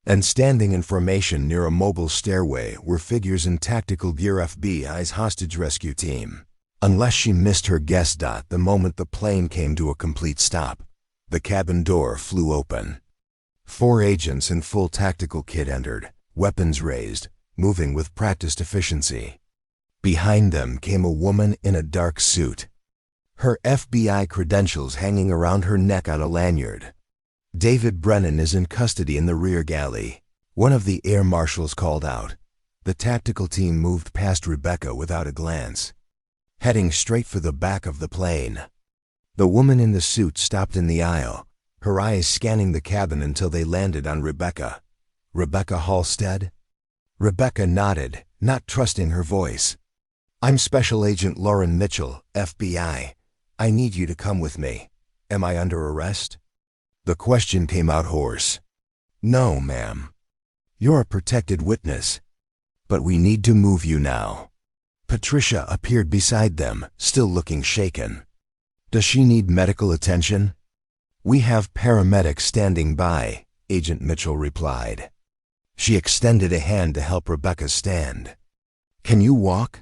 and standing in formation near a mobile stairway were figures in tactical gear. FBI's hostage rescue team. Unless she missed her guess. The moment the plane came to a complete stop, the cabin door flew open. 4 agents in full tactical kit entered, weapons raised, moving with practiced efficiency. Behind them came a woman in a dark suit, her FBI credentials hanging around her neck on a lanyard. "David Brennan is in custody in the rear galley," one of the air marshals called out. The tactical team moved past Rebecca without a glance, heading straight for the back of the plane. The woman in the suit stopped in the aisle, her eyes scanning the cabin until they landed on Rebecca. "Rebecca Halstead?" Rebecca nodded, not trusting her voice. "I'm Special Agent Lauren Mitchell, FBI. I need you to come with me. Am I under arrest?" The question came out hoarse. "No, ma'am. You're a protected witness. But we need to move you now." Patricia appeared beside them, still looking shaken. "Does she need medical attention?" "We have paramedics standing by," Agent Mitchell replied. She extended a hand to help Rebecca stand. "Can you walk?"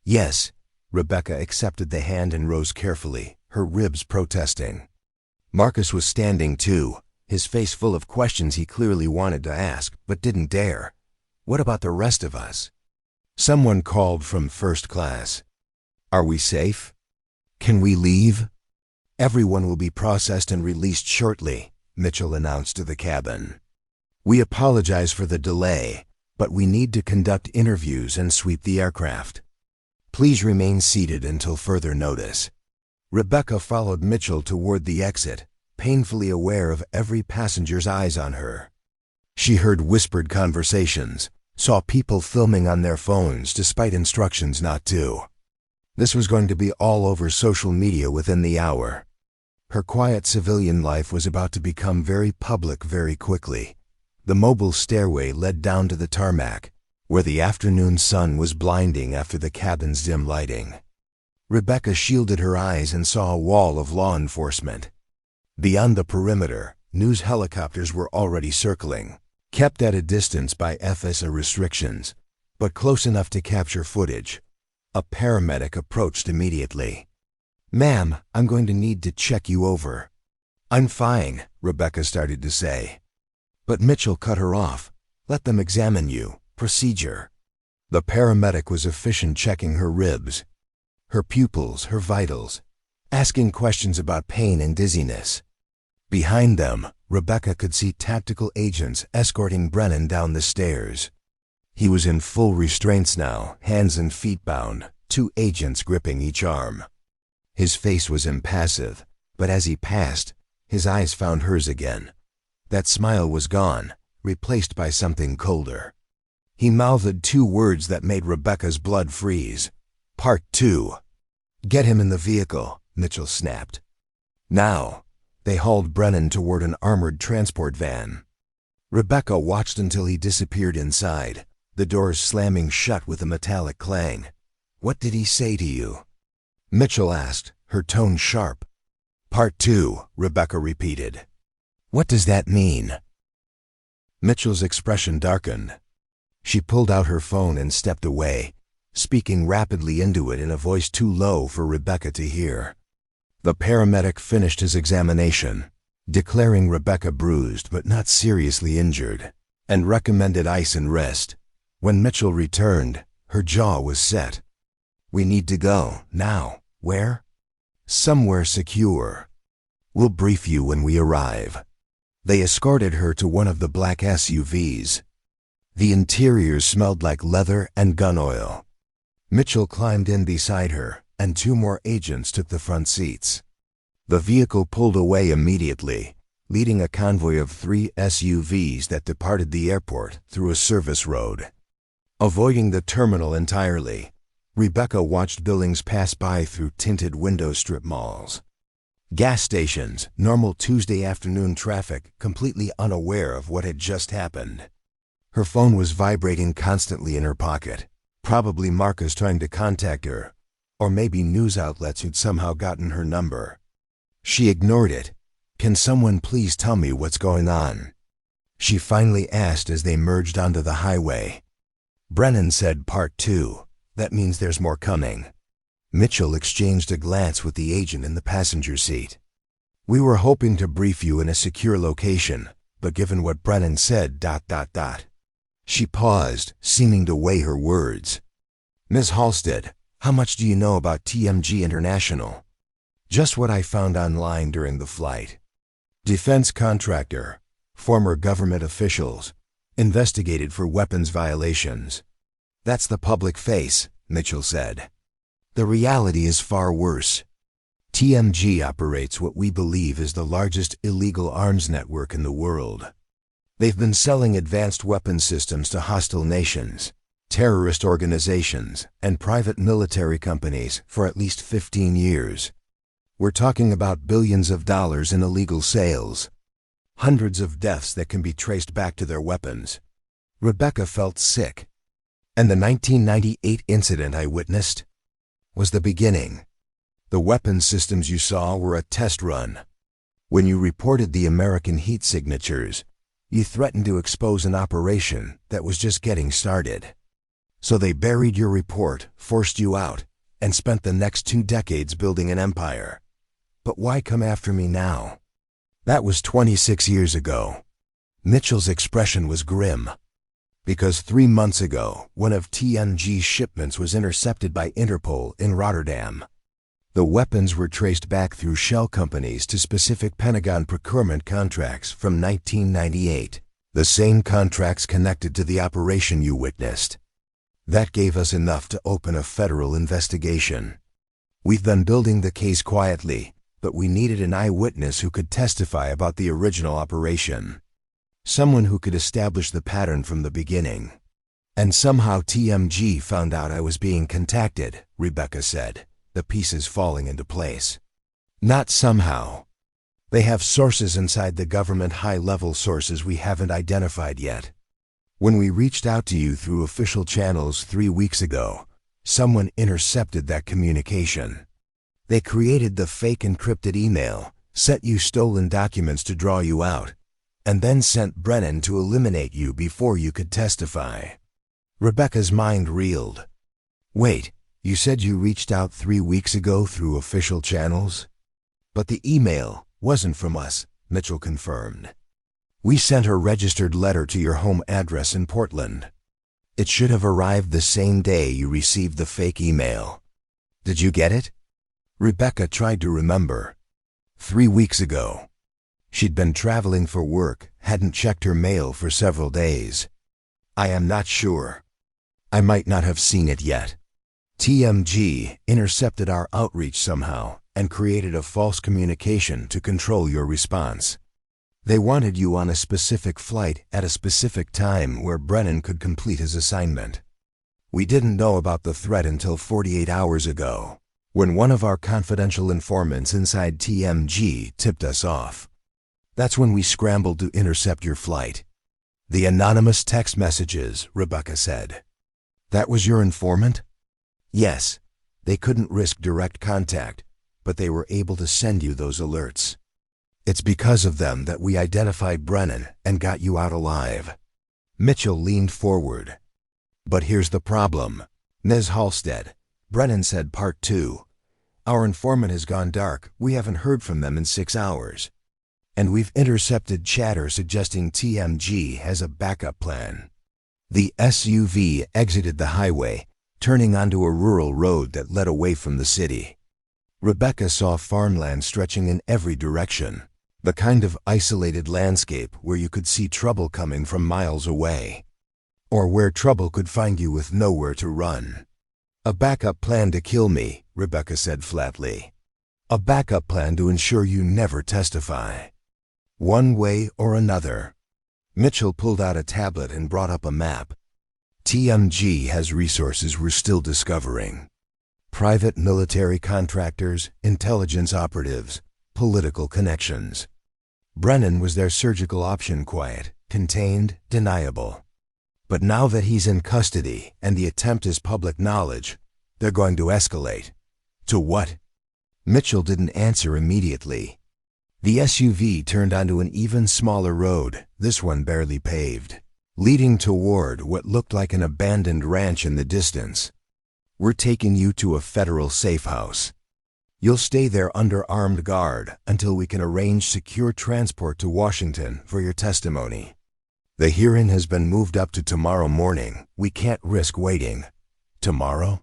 "Yes." Rebecca accepted the hand and rose carefully, her ribs protesting. Marcus was standing too, his face full of questions he clearly wanted to ask, but didn't dare. "What about the rest of us?" Someone called from first class. "Are we safe? Can we leave?" "Everyone will be processed and released shortly," Mitchell announced to the cabin. "We apologize for the delay, but we need to conduct interviews and sweep the aircraft. Please remain seated until further notice." Rebecca followed Mitchell toward the exit, painfully aware of every passenger's eyes on her. She heard whispered conversations, saw people filming on their phones despite instructions not to. This was going to be all over social media within the hour. Her quiet civilian life was about to become very public very quickly. The mobile stairway led down to the tarmac, where the afternoon sun was blinding after the cabin's dim lighting. Rebecca shielded her eyes and saw a wall of law enforcement. Beyond the perimeter, news helicopters were already circling, kept at a distance by FSA restrictions, but close enough to capture footage. A paramedic approached immediately. "Ma'am, I'm going to need to check you over." "I'm fine," Rebecca started to say. But Mitchell cut her off. "Let them examine you. Procedure." The paramedic was efficient, checking her ribs, her pupils, her vitals, asking questions about pain and dizziness. Behind them, Rebecca could see tactical agents escorting Brennan down the stairs. He was in full restraints now, hands and feet bound, 2 agents gripping each arm. His face was impassive, but as he passed, his eyes found hers again. That smile was gone, replaced by something colder. He mouthed 2 words that made Rebecca's blood freeze. "Part 2. "Get him in the vehicle," Mitchell snapped. Now, they hauled Brennan toward an armored transport van. Rebecca watched until he disappeared inside, the doors slamming shut with a metallic clang. "What did he say to you?" Mitchell asked, her tone sharp. "Part 2, Rebecca repeated. "What does that mean?" Mitchell's expression darkened. She pulled out her phone and stepped away, speaking rapidly into it in a voice too low for Rebecca to hear. The paramedic finished his examination, declaring Rebecca bruised but not seriously injured, and recommended ice and rest. When Mitchell returned, her jaw was set. "We need to go, now. Where?" "Somewhere secure. We'll brief you when we arrive." They escorted her to one of the black SUVs. The interiors smelled like leather and gun oil. Mitchell climbed in beside her, and 2 more agents took the front seats. The vehicle pulled away immediately, leading a convoy of 3 SUVs that departed the airport through a service road. Avoiding the terminal entirely, Rebecca watched buildings pass by through tinted window strip malls. Gas stations, normal Tuesday afternoon traffic, completely unaware of what had just happened. Her phone was vibrating constantly in her pocket, probably Marcus trying to contact her, or maybe news outlets who'd somehow gotten her number. She ignored it. "Can someone please tell me what's going on?" she finally asked as they merged onto the highway. Brennan said Part 2. "That means there's more coming." Mitchell exchanged a glance with the agent in the passenger seat. "We were hoping to brief you in a secure location, but given what Brennan said, ... She paused, seeming to weigh her words. "Ms. Halstead, how much do you know about TMG International?" "Just what I found online during the flight. Defense contractor, former government officials, investigated for weapons violations." "That's the public face," Mitchell said. "The reality is far worse. TMG operates what we believe is the largest illegal arms network in the world. They've been selling advanced weapons systems to hostile nations, terrorist organizations, and private military companies for at least 15 years. We're talking about billions of dollars in illegal sales, hundreds of deaths that can be traced back to their weapons. Rebecca felt sick. And the 1998 incident I witnessed was the beginning. The weapons systems you saw were a test run. When you reported the American heat signatures, you threatened to expose an operation that was just getting started. So they buried your report, forced you out, and spent the next 2 decades building an empire. But why come after me now? That was 26 years ago. Mitchell's expression was grim. Because 3 months ago, one of TMG's shipments was intercepted by Interpol in Rotterdam. The weapons were traced back through shell companies to specific Pentagon procurement contracts from 1998, the same contracts connected to the operation you witnessed. That gave us enough to open a federal investigation. We've been building the case quietly, but we needed an eyewitness who could testify about the original operation. Someone who could establish the pattern from the beginning. And somehow TMG found out I was being contacted, Rebecca said, the pieces falling into place. Not somehow. They have sources inside the government, high-level sources we haven't identified yet. When we reached out to you through official channels 3 weeks ago, someone intercepted that communication. They created the fake encrypted email, sent you stolen documents to draw you out, and then sent Brennan to eliminate you before you could testify. Rebecca's mind reeled. Wait, you said you reached out 3 weeks ago through official channels? But the email wasn't from us, Mitchell confirmed. We sent a registered letter to your home address in Portland. It should have arrived the same day you received the fake email. Did you get it? Rebecca tried to remember. 3 weeks ago. She'd been traveling for work, hadn't checked her mail for several days. I am not sure. I might not have seen it yet. TMG intercepted our outreach somehow and created a false communication to control your response. They wanted you on a specific flight at a specific time where Brennan could complete his assignment. We didn't know about the threat until 48 hours ago, when one of our confidential informants inside TMG tipped us off. That's when we scrambled to intercept your flight. The anonymous text messages, Rebecca said. That was your informant? Yes. They couldn't risk direct contact, but they were able to send you those alerts. It's because of them that we identified Brennan and got you out alive. Mitchell leaned forward. But here's the problem. Ms. Halstead, Brennan said Part 2. Our informant has gone dark. We haven't heard from them in 6 hours. And we've intercepted chatter suggesting TMG has a backup plan. The SUV exited the highway, turning onto a rural road that led away from the city. Rebecca saw farmland stretching in every direction, the kind of isolated landscape where you could see trouble coming from miles away, or where trouble could find you with nowhere to run. A backup plan to kill me, Rebecca said flatly. A backup plan to ensure you never testify. One way or another. Mitchell pulled out a tablet and brought up a map. TMG has resources we're still discovering. Private military contractors, intelligence operatives, political connections. Brennan was their surgical option, quiet, contained, deniable. But now that he's in custody and the attempt is public knowledge, they're going to escalate. To what? Mitchell didn't answer immediately. The SUV turned onto an even smaller road, this one barely paved, leading toward what looked like an abandoned ranch in the distance. We're taking you to a federal safe house. You'll stay there under armed guard until we can arrange secure transport to Washington for your testimony. The hearing has been moved up to tomorrow morning. We can't risk waiting. Tomorrow?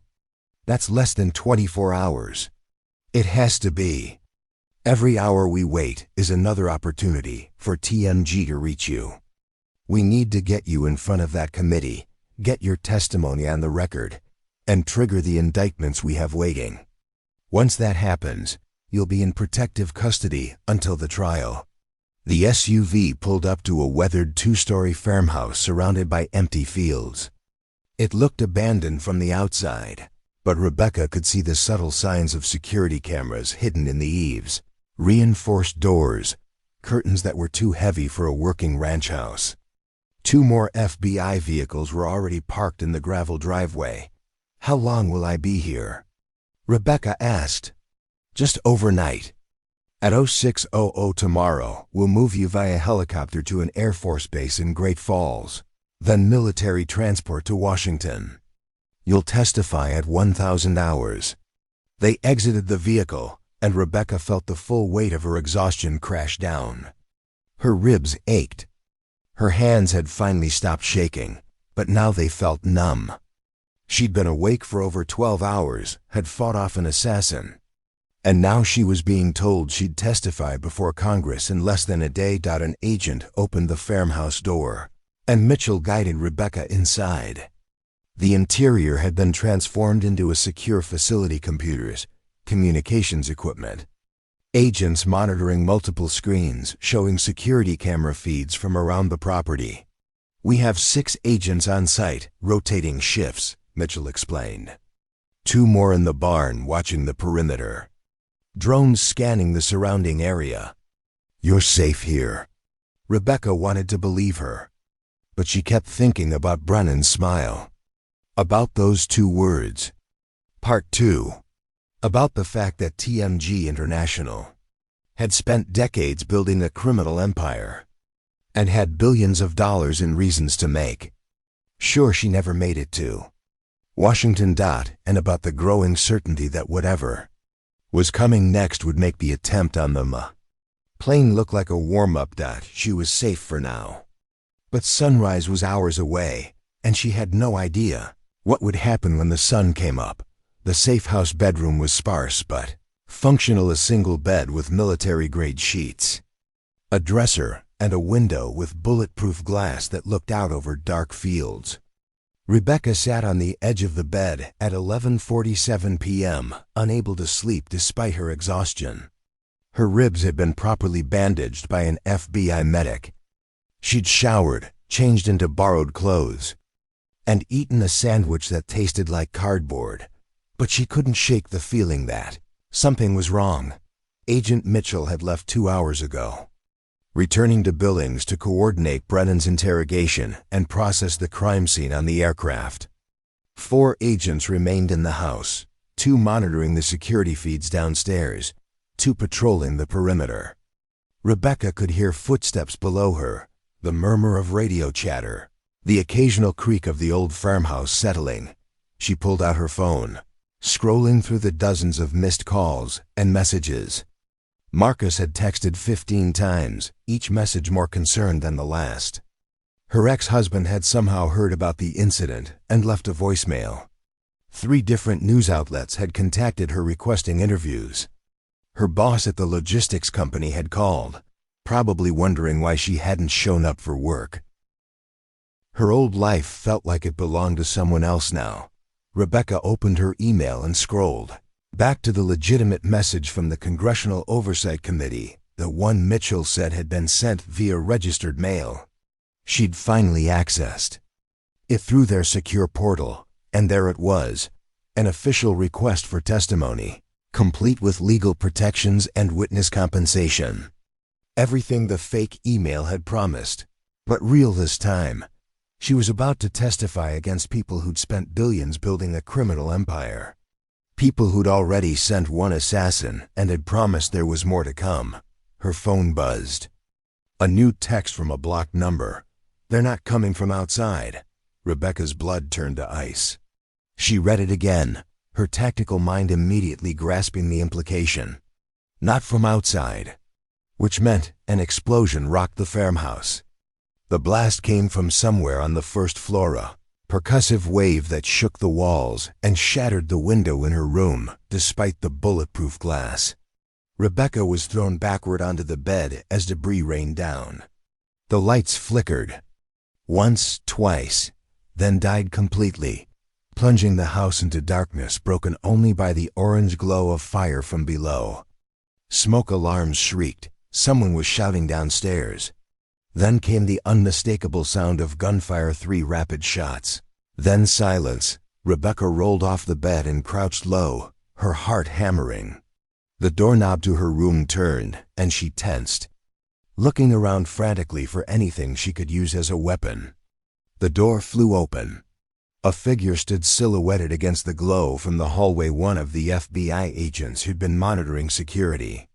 That's less than 24 hours. It has to be. Every hour we wait is another opportunity for TMG to reach you. We need to get you in front of that committee, get your testimony on the record, and trigger the indictments we have waiting. Once that happens, You'll be in protective custody until the trial." The SUV pulled up to a weathered two-story farmhouse surrounded by empty fields. It looked abandoned from the outside, but Rebecca could see the subtle signs of security cameras hidden in the eaves, reinforced doors, curtains that were too heavy for a working ranch house. 2 more FBI vehicles were already parked in the gravel driveway. "How long will I be here?" Rebecca asked. "Just overnight. At 0600 tomorrow, we'll move you via helicopter to an Air Force base in Great Falls, then military transport to Washington. You'll testify at 1,000 hours." They exited the vehicle, and Rebecca felt the full weight of her exhaustion crash down. Her ribs ached. Her hands had finally stopped shaking, but now they felt numb. She'd been awake for over 12 hours, had fought off an assassin, and now she was being told she'd testify before Congress in less than a day. An agent opened the farmhouse door, and Mitchell guided Rebecca inside. The interior had been transformed into a secure facility: computers, communications equipment, agents monitoring multiple screens showing security camera feeds from around the property. "We have 6 agents on site, rotating shifts," Mitchell explained. 2 more in the barn watching the perimeter. Drones scanning the surrounding area. "You're safe here." Rebecca wanted to believe her, but she kept thinking about Brennan's smile. About those 2 words. Part 2. About the fact that TMG International had spent decades building a criminal empire and had billions of dollars in reasons to make sure she never made it to Washington. And about the growing certainty that whatever was coming next would make the attempt on the plane look like a warm-up. She was safe for now. But sunrise was hours away, and she had no idea what would happen when the sun came up. The safe house bedroom was sparse but functional: a single bed with military-grade sheets, a dresser, and a window with bulletproof glass that looked out over dark fields. Rebecca sat on the edge of the bed at 11:47 p.m., unable to sleep despite her exhaustion. Her ribs had been properly bandaged by an FBI medic. She'd showered, changed into borrowed clothes, and eaten a sandwich that tasted like cardboard. But she couldn't shake the feeling that something was wrong. Agent Mitchell had left 2 hours ago, returning to Billings to coordinate Brennan's interrogation and process the crime scene on the aircraft. 4 agents remained in the house, 2 monitoring the security feeds downstairs, 2 patrolling the perimeter. Rebecca could hear footsteps below her, the murmur of radio chatter, the occasional creak of the old farmhouse settling. She pulled out her phone, scrolling through the dozens of missed calls and messages. Marcus had texted 15 times, each message more concerned than the last. Her ex-husband had somehow heard about the incident and left a voicemail. 3 different news outlets had contacted her requesting interviews. Her boss at the logistics company had called, probably wondering why she hadn't shown up for work. Her old life felt like it belonged to someone else now. Rebecca opened her email and scrolled back to the legitimate message from the Congressional Oversight Committee, the one Mitchell said had been sent via registered mail. She'd finally accessed it through their secure portal, and there it was, an official request for testimony, complete with legal protections and witness compensation. Everything the fake email had promised, but real this time. She was about to testify against people who'd spent billions building a criminal empire. People who'd already sent 1 assassin and had promised there was more to come. Her phone buzzed. A new text from a blocked number. "They're not coming from outside." Rebecca's blood turned to ice. She read it again, her tactical mind immediately grasping the implication. Not from outside. Which meant an explosion rocked the farmhouse. The blast came from somewhere on the first floor, a percussive wave that shook the walls and shattered the window in her room, despite the bulletproof glass. Rebecca was thrown backward onto the bed as debris rained down. The lights flickered. Once, twice, then died completely, plunging the house into darkness broken only by the orange glow of fire from below. Smoke alarms shrieked. Someone was shouting downstairs. Then came the unmistakable sound of gunfire, 3 rapid shots. Then silence. Rebecca rolled off the bed and crouched low, her heart hammering. The doorknob to her room turned, and she tensed, looking around frantically for anything she could use as a weapon. The door flew open. A figure stood silhouetted against the glow from the hallway, one of the FBI agents who'd been monitoring security.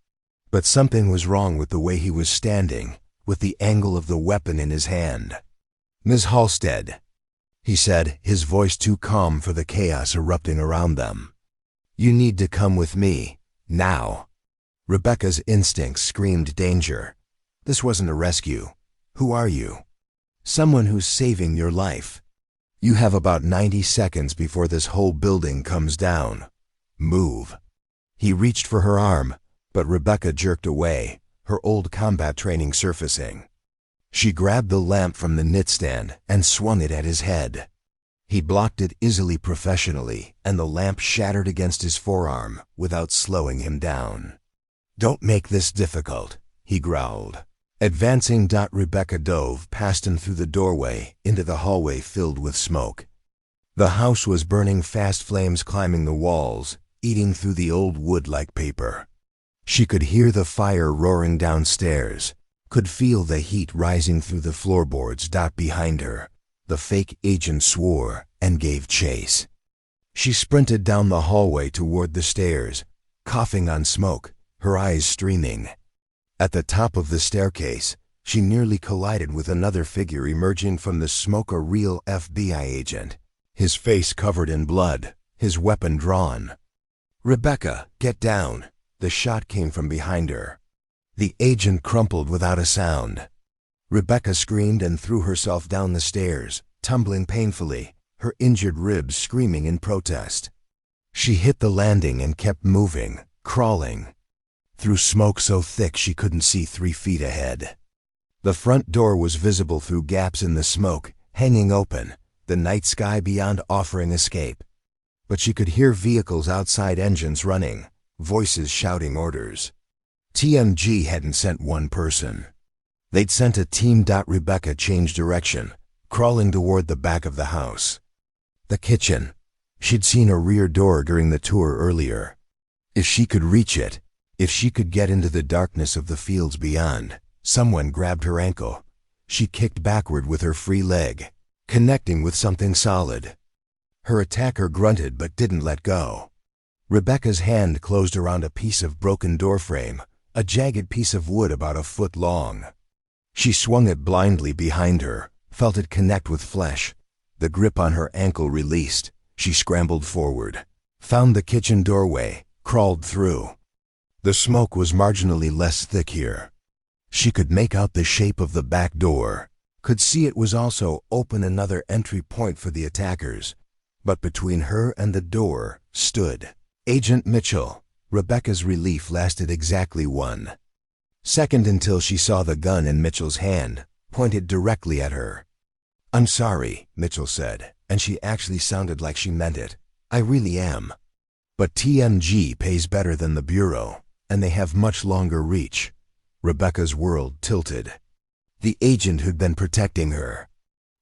But something was wrong with the way he was standing, with the angle of the weapon in his hand. "Ms. Halstead," he said, his voice too calm for the chaos erupting around them. "You need to come with me, now." Rebecca's instincts screamed danger. This wasn't a rescue. "Who are you?" "Someone who's saving your life. You have about 90 seconds before this whole building comes down. Move." He reached for her arm, but Rebecca jerked away, her old combat training surfacing. She grabbed the lamp from the nightstand and swung it at his head. He blocked it easily, professionally, and the lamp shattered against his forearm without slowing him down. "Don't make this difficult," he growled. Advancing, Rebecca dove past him through the doorway into the hallway filled with smoke. The house was burning fast, flames climbing the walls, eating through the old wood like paper. She could hear the fire roaring downstairs, could feel the heat rising through the floorboards. Behind her, the fake agent swore and gave chase. She sprinted down the hallway toward the stairs, coughing on smoke, her eyes streaming. At the top of the staircase, she nearly collided with another figure emerging from the smoke, a real FBI agent, his face covered in blood, his weapon drawn. "Rebecca, get down!" The shot came from behind her. The agent crumpled without a sound. Rebecca screamed and threw herself down the stairs, tumbling painfully, her injured ribs screaming in protest. She hit the landing and kept moving, crawling, through smoke so thick she couldn't see 3 feet ahead. The front door was visible through gaps in the smoke, hanging open, the night sky beyond offering escape. But she could hear vehicles outside, engines running, voices shouting orders. TMG hadn't sent one person. They'd sent a team. Rebecca changed direction, crawling toward the back of the house. The kitchen. She'd seen a rear door during the tour earlier. If she could reach it, if she could get into the darkness of the fields beyond. Someone grabbed her ankle. She kicked backward with her free leg, connecting with something solid. Her attacker grunted but didn't let go. Rebecca's hand closed around a piece of broken doorframe, a jagged piece of wood about a foot long. She swung it blindly behind her, felt it connect with flesh. The grip on her ankle released. She scrambled forward, found the kitchen doorway, crawled through. The smoke was marginally less thick here. She could make out the shape of the back door, could see it was also open, another entry point for the attackers. But between her and the door stood Agent Mitchell. Rebecca's relief lasted exactly 1 second until she saw the gun in Mitchell's hand, pointed directly at her. "I'm sorry," Mitchell said, and she actually sounded like she meant it. "I really am. But TMG pays better than the Bureau, and they have much longer reach." Rebecca's world tilted. The agent who'd been protecting her,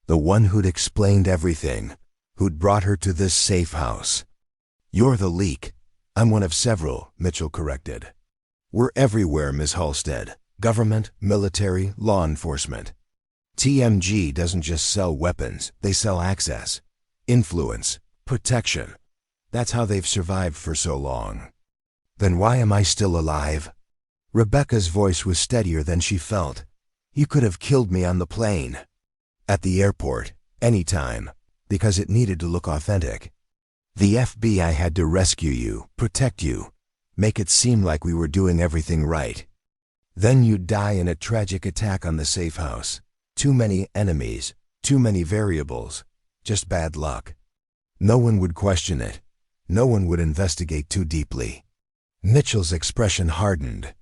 the one who'd explained everything, who'd brought her to this safe house. "You're the leak." "I'm one of several," Mitchell corrected. "We're everywhere, Ms. Halstead. Government, military, law enforcement. TMG doesn't just sell weapons, they sell access, influence, protection. That's how they've survived for so long." "Then why am I still alive?" Rebecca's voice was steadier than she felt. "You could have killed me on the plane, at the airport, anytime, because it needed to look authentic. The FBI had to rescue you, protect you, make it seem like we were doing everything right. Then you'd die in a tragic attack on the safe house. Too many enemies, too many variables, just bad luck. No one would question it. No one would investigate too deeply." Mitchell's expression hardened.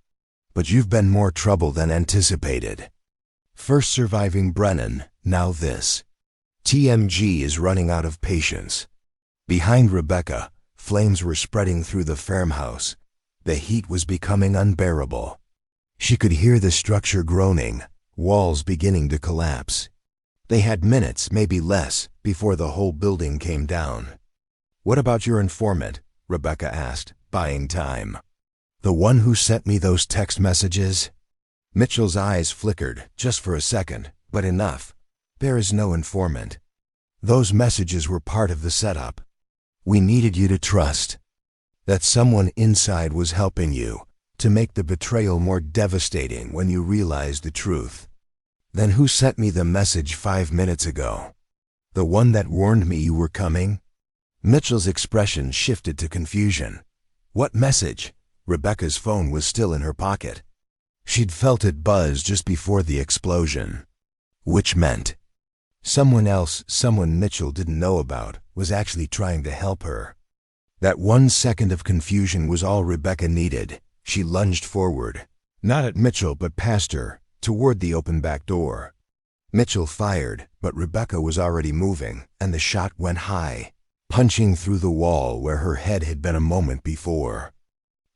"But you've been more trouble than anticipated. First surviving Brennan, now this. TMG is running out of patience." Behind Rebecca, flames were spreading through the farmhouse. The heat was becoming unbearable. She could hear the structure groaning, walls beginning to collapse. They had minutes, maybe less, before the whole building came down. "What about your informant?" Rebecca asked, buying time. "The one who sent me those text messages?" Mitchell's eyes flickered, just for a second, but enough. "There is no informant. Those messages were part of the setup. We needed you to trust that someone inside was helping you, to make the betrayal more devastating when you realized the truth." "Then who sent me the message 5 minutes ago? The one that warned me you were coming?" Mitchell's expression shifted to confusion. "What message?" Rebecca's phone was still in her pocket. She'd felt it buzz just before the explosion. Which meant someone else, someone Mitchell didn't know about, was actually trying to help her. That 1 second of confusion was all Rebecca needed. She lunged forward, not at Mitchell but past her, toward the open back door. Mitchell fired, but Rebecca was already moving, and the shot went high, punching through the wall where her head had been a moment before.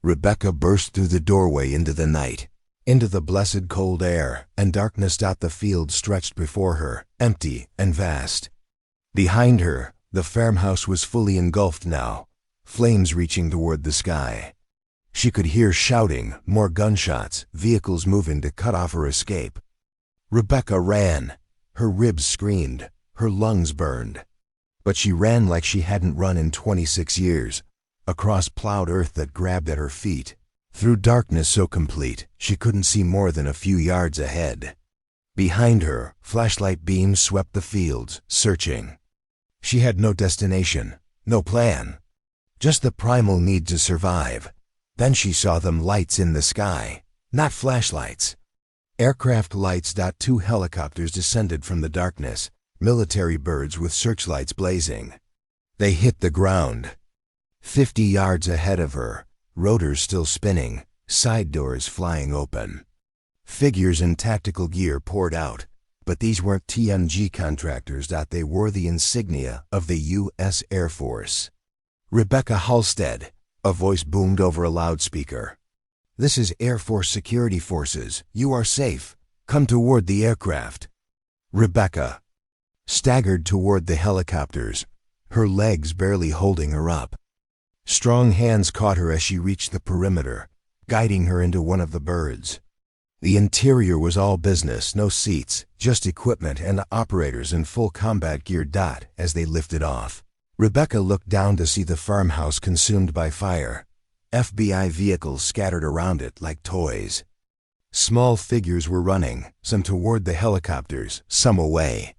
Rebecca burst through the doorway into the night, into the blessed cold air, and darkness. The field stretched before her, empty and vast. Behind her, the farmhouse was fully engulfed now, flames reaching toward the sky. She could hear shouting, more gunshots, vehicles moving to cut off her escape. Rebecca ran. Her ribs screamed, her lungs burned. But she ran like she hadn't run in 26 years, across plowed earth that grabbed at her feet, through darkness so complete she couldn't see more than a few yards ahead. Behind her, flashlight beams swept the fields, searching. She had no destination, no plan, just the primal need to survive. Then she saw them, lights in the sky, not flashlights. Aircraft lights. 2 helicopters descended from the darkness, military birds with searchlights blazing. They hit the ground. 50 yards ahead of her, rotors still spinning, side doors flying open. Figures in tactical gear poured out, but these weren't TMG contractors. They wore the insignia of the U.S. Air Force. "Rebecca Halstead," a voice boomed over a loudspeaker. "This is Air Force Security Forces. You are safe. Come toward the aircraft." Rebecca staggered toward the helicopters, her legs barely holding her up. Strong hands caught her as she reached the perimeter, guiding her into one of the birds. The interior was all business, no seats, just equipment and operators in full combat gear. As they lifted off, Rebecca looked down to see the farmhouse consumed by fire, FBI vehicles scattered around it like toys. Small figures were running, some toward the helicopters, some away.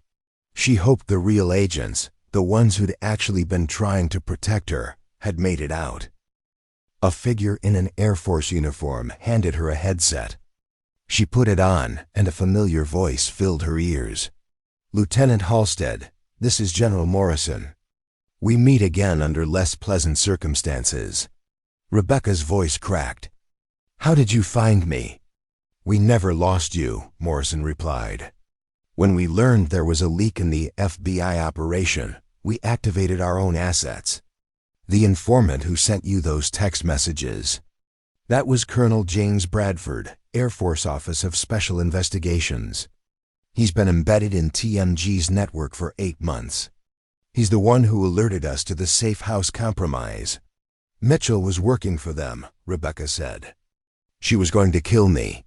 She hoped the real agents, the ones who'd actually been trying to protect her, had made it out. A figure in an Air Force uniform handed her a headset. She put it on, and a familiar voice filled her ears. "Lieutenant Halstead, this is General Morrison. We meet again under less pleasant circumstances." Rebecca's voice cracked. "How did you find me?" "We never lost you," Morrison replied. "When we learned there was a leak in the FBI operation, we activated our own assets. The informant who sent you those text messages, that was Colonel James Bradford, Air Force Office of Special Investigations. He's been embedded in TMG's network for 8 months. He's the one who alerted us to the safe house compromise." "Mitchell was working for them," Rebecca said. "She was going to kill me.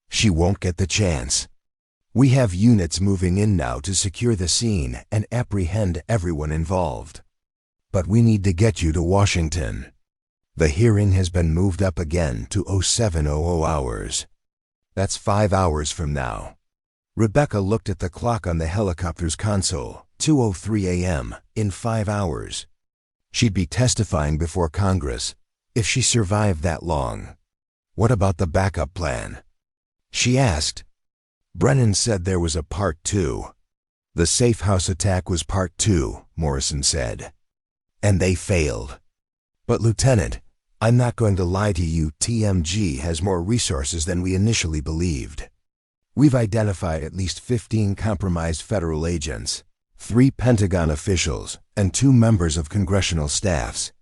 She won't get the chance. We have units moving in now to secure the scene and apprehend everyone involved. But we need to get you to Washington. The hearing has been moved up again to 0700 hours. That's 5 hours from now." Rebecca looked at the clock on the helicopter's console. 2:03 a.m. in 5 hours. She'd be testifying before Congress, if she survived that long. "What about the backup plan?" she asked. "Brennan said there was a part 2. The safe house attack was part 2, Morrison said. And they failed. But Lieutenant, I'm not going to lie to you, TMG has more resources than we initially believed. We've identified at least 15 compromised federal agents, 3 Pentagon officials, and 2 members of congressional staffs.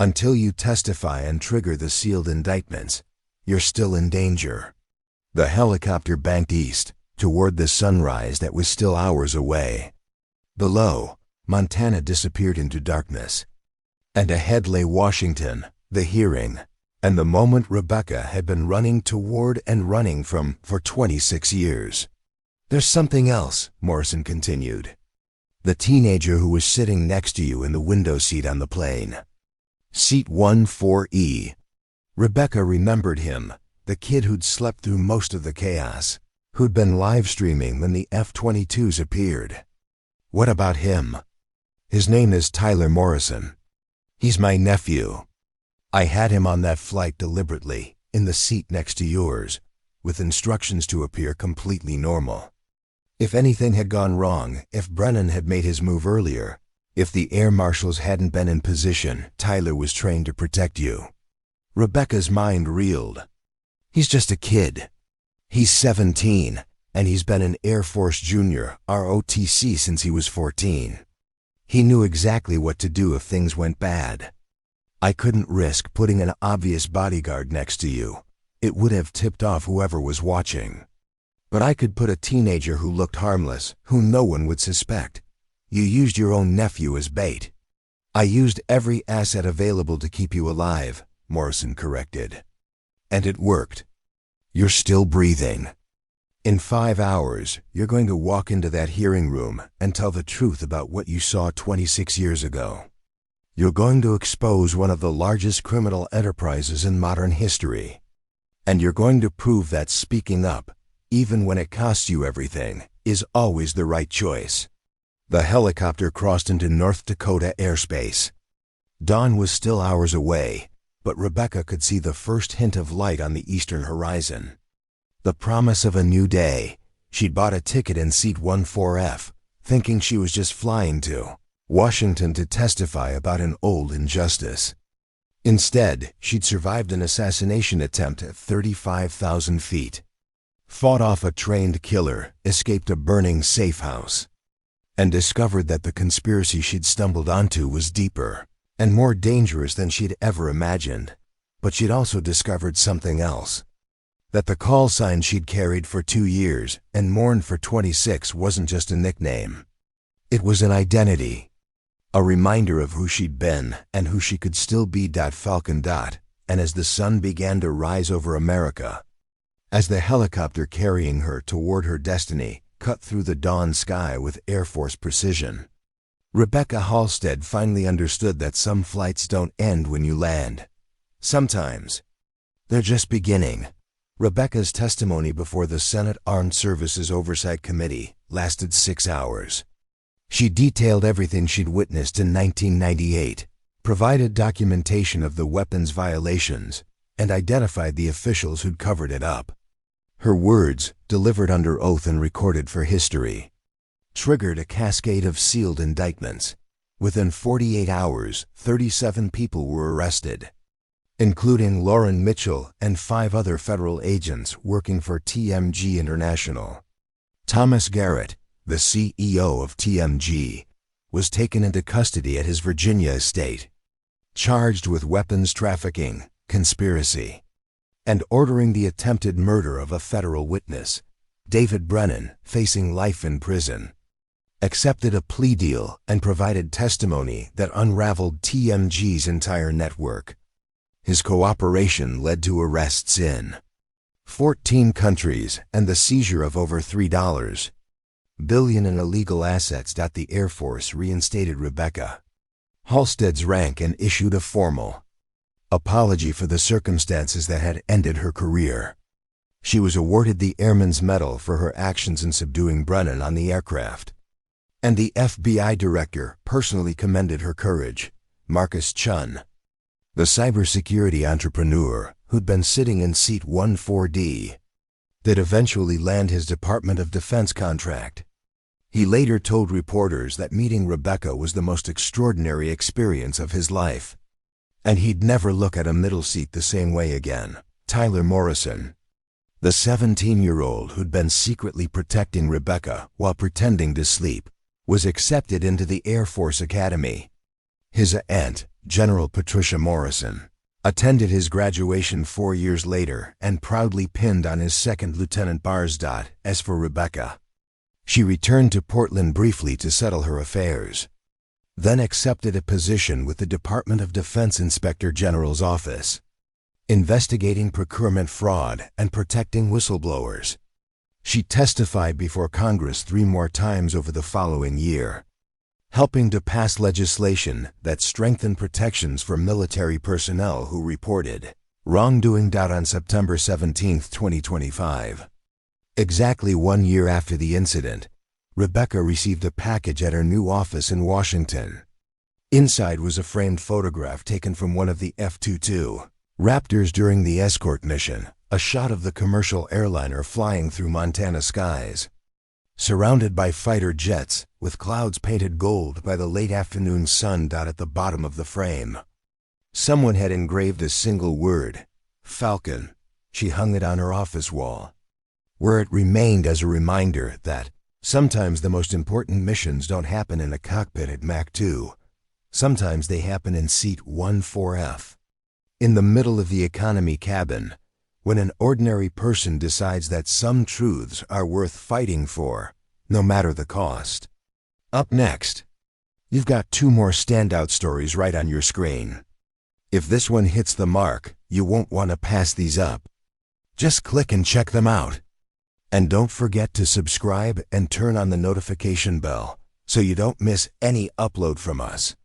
Until you testify and trigger the sealed indictments, you're still in danger. The helicopter banked east, toward the sunrise that was still hours away. Below, Montana disappeared into darkness. And ahead lay Washington, the hearing, and the moment Rebecca had been running toward and running from for 26 years. There's something else, Morrison continued. The teenager who was sitting next to you in the window seat on the plane. Seat 14E. Rebecca remembered him, the kid who'd slept through most of the chaos, who'd been live streaming when the F-22s appeared. What about him? His name is Tyler Morrison. He's my nephew. I had him on that flight deliberately, in the seat next to yours, with instructions to appear completely normal. If anything had gone wrong, if Brennan had made his move earlier, if the air marshals hadn't been in position, Tyler was trained to protect you. Rebecca's mind reeled. He's just a kid. He's 17, and he's been an Air Force Junior, ROTC, since he was 14. He knew exactly what to do if things went bad. I couldn't risk putting an obvious bodyguard next to you. It would have tipped off whoever was watching. But I could put a teenager who looked harmless, who no one would suspect. You used your own nephew as bait. I used every asset available to keep you alive, Morrison corrected. And it worked. You're still breathing. In 5 hours, you're going to walk into that hearing room and tell the truth about what you saw 26 years ago. You're going to expose one of the largest criminal enterprises in modern history. And you're going to prove that speaking up, even when it costs you everything, is always the right choice. The helicopter crossed into North Dakota airspace. Dawn was still hours away, but Rebecca could see the first hint of light on the eastern horizon. The promise of a new day. She'd bought a ticket in seat 14F, thinking she was just flying to Washington to testify about an old injustice. Instead, she'd survived an assassination attempt at 35,000 feet. Fought off a trained killer, escaped a burning safe house, and discovered that the conspiracy she'd stumbled onto was deeper and more dangerous than she'd ever imagined. But she'd also discovered something else. That the call sign she'd carried for 2 years and mourned for 26 wasn't just a nickname. It was an identity. A reminder of who she'd been and who she could still be. Falcon. And as the sun began to rise over America, as the helicopter carrying her toward her destiny cut through the dawn sky with Air Force precision, Rebecca Halstead finally understood that some flights don't end when you land. Sometimes they're just beginning. Rebecca's testimony before the Senate Armed Services Oversight Committee lasted 6 hours. She detailed everything she'd witnessed in 1998, provided documentation of the weapons violations, and identified the officials who'd covered it up. Her words, delivered under oath and recorded for history, triggered a cascade of sealed indictments. Within 48 hours, 37 people were arrested, including Lauren Mitchell and 5 other federal agents working for TMG International. Thomas Garrett, the CEO of TMG, was taken into custody at his Virginia estate, charged with weapons trafficking, conspiracy, and ordering the attempted murder of a federal witness. David Brennan, facing life in prison, accepted a plea deal and provided testimony that unraveled TMG's entire network. His cooperation led to arrests in 14 countries and the seizure of over $3 billion in illegal assets. The Air Force reinstated Rebecca Halstead's rank and issued a formal apology for the circumstances that had ended her career. She was awarded the Airman's Medal for her actions in subduing Brennan on the aircraft. And the FBI director personally commended her courage. Marcus Chun, the cybersecurity entrepreneur who'd been sitting in seat 14D, did eventually land his Department of Defense contract. He later told reporters that meeting Rebecca was the most extraordinary experience of his life, and he'd never look at a middle seat the same way again. Tyler Morrison, the 17-year-old who'd been secretly protecting Rebecca while pretending to sleep, was accepted into the Air Force Academy. His aunt, General Patricia Morrison, attended his graduation 4 years later and proudly pinned on his second lieutenant bars. As for Rebecca, she returned to Portland briefly to settle her affairs, then accepted a position with the Department of Defense Inspector General's office, investigating procurement fraud and protecting whistleblowers. She testified before Congress 3 more times over the following year, helping to pass legislation that strengthened protections for military personnel who reported wrongdoing. On September 17, 2025, exactly 1 year after the incident, Rebecca received a package at her new office in Washington. Inside was a framed photograph taken from one of the F-22 Raptors during the escort mission, a shot of the commercial airliner flying through Montana skies, surrounded by fighter jets with clouds painted gold by the late afternoon sun. At the bottom of the frame, someone had engraved a single word, Falcon. She hung it on her office wall, where it remained as a reminder that sometimes the most important missions don't happen in a cockpit at Mach 2. Sometimes they happen in seat 14F, in the middle of the economy cabin, when an ordinary person decides that some truths are worth fighting for, no matter the cost. Up next, you've got 2 more standout stories right on your screen. If this one hits the mark, you won't want to pass these up. Just click and check them out. And don't forget to subscribe and turn on the notification bell so you don't miss any upload from us.